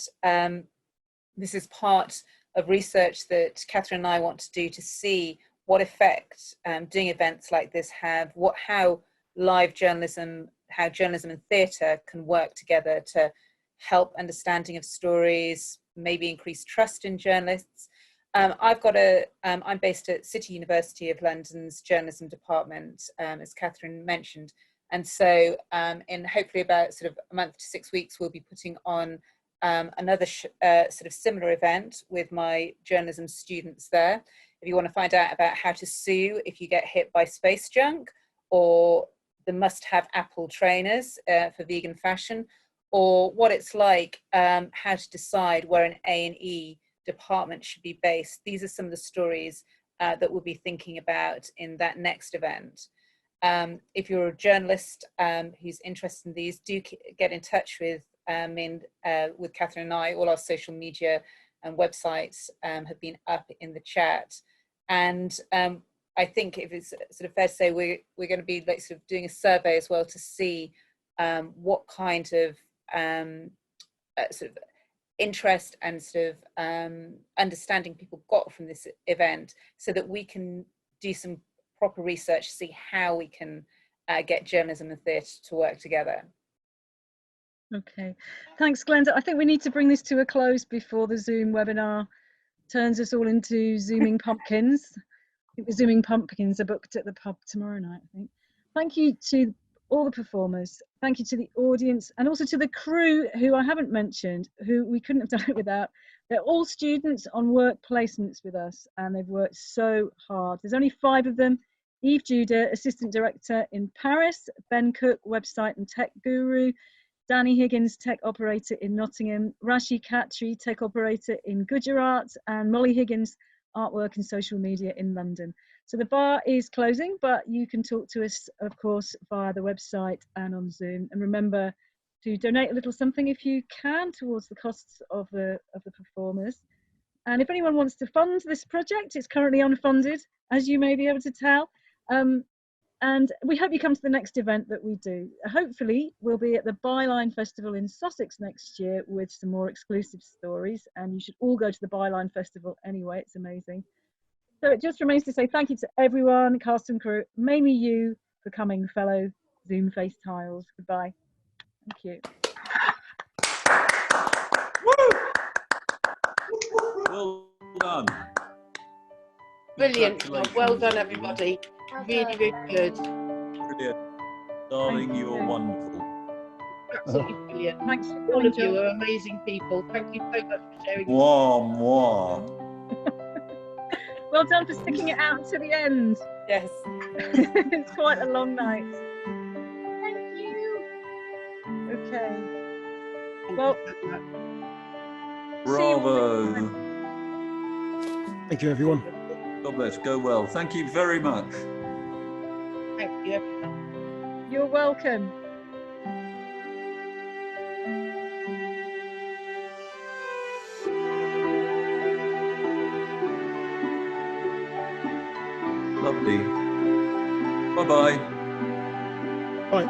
this is part of research that Catherine and I want to do to see what effect doing events like this have, how live journalism, how journalism and theatre can work together to help understanding of stories, maybe increase trust in journalists. I'm based at City University of London's journalism department, as Catherine mentioned. And so in hopefully about sort of a month to 6 weeks, we'll be putting on another sort of similar event with my journalism students there. If you want to find out about how to sue if you get hit by space junk, or the must-have Apple trainers for vegan fashion, or what it's like, how to decide where an A&E department should be based. These are some of the stories that we'll be thinking about in that next event. If you're a journalist who's interested in these, do get in touch with Catherine and I. All our social media and websites have been up in the chat. And I think if it's sort of fair to say, we're going to be like sort of doing a survey as well to see what kind of sort of interest and sort of understanding people got from this event, so that we can do some proper research to see how we can get journalism and theatre to work together. Okay, thanks, Glenda. I think we need to bring this to a close before the Zoom webinar turns us all into Zooming pumpkins. I think the Zooming pumpkins are booked at the pub tomorrow night, I think. Thank you to all the performers. Thank you to the audience and also to the crew who I haven't mentioned, who we couldn't have done it without. They're all students on work placements with us and they've worked so hard. There's only 5 of them. Eve Judah, Assistant Director in Paris, Ben Cook, Website and Tech Guru, Danny Higgins, Tech Operator in Nottingham, Rashi Khatri, Tech Operator in Gujarat, and Molly Higgins, Artwork and Social Media in London. So the bar is closing, but you can talk to us, of course, via the website and on Zoom. And remember to donate a little something if you can towards the costs of the performers. And if anyone wants to fund this project, it's currently unfunded, as you may be able to tell. And we hope you come to the next event that we do. Hopefully, we'll be at the Byline Festival in Sussex next year with some more exclusive stories. And you should all go to the Byline Festival anyway, it's amazing. So it just remains to say thank you to everyone, cast and crew, mainly you for coming, fellow Zoom face tiles. Goodbye. Thank you. Well done. Brilliant job. Well done, everybody. Really, really good. Brilliant. Darling, you're wonderful. Absolutely brilliant. Thanks. All of you are amazing people. Thank you so much for sharing. Mwah, mwah. Well done for sticking it out to the end. Yes. It's quite a long night. Thank you. Okay. Well, Bravo. Thank you, everyone. God bless. Go well. Thank you very much. Thank you, everyone. You're welcome. Lovely. Bye-bye. Bye.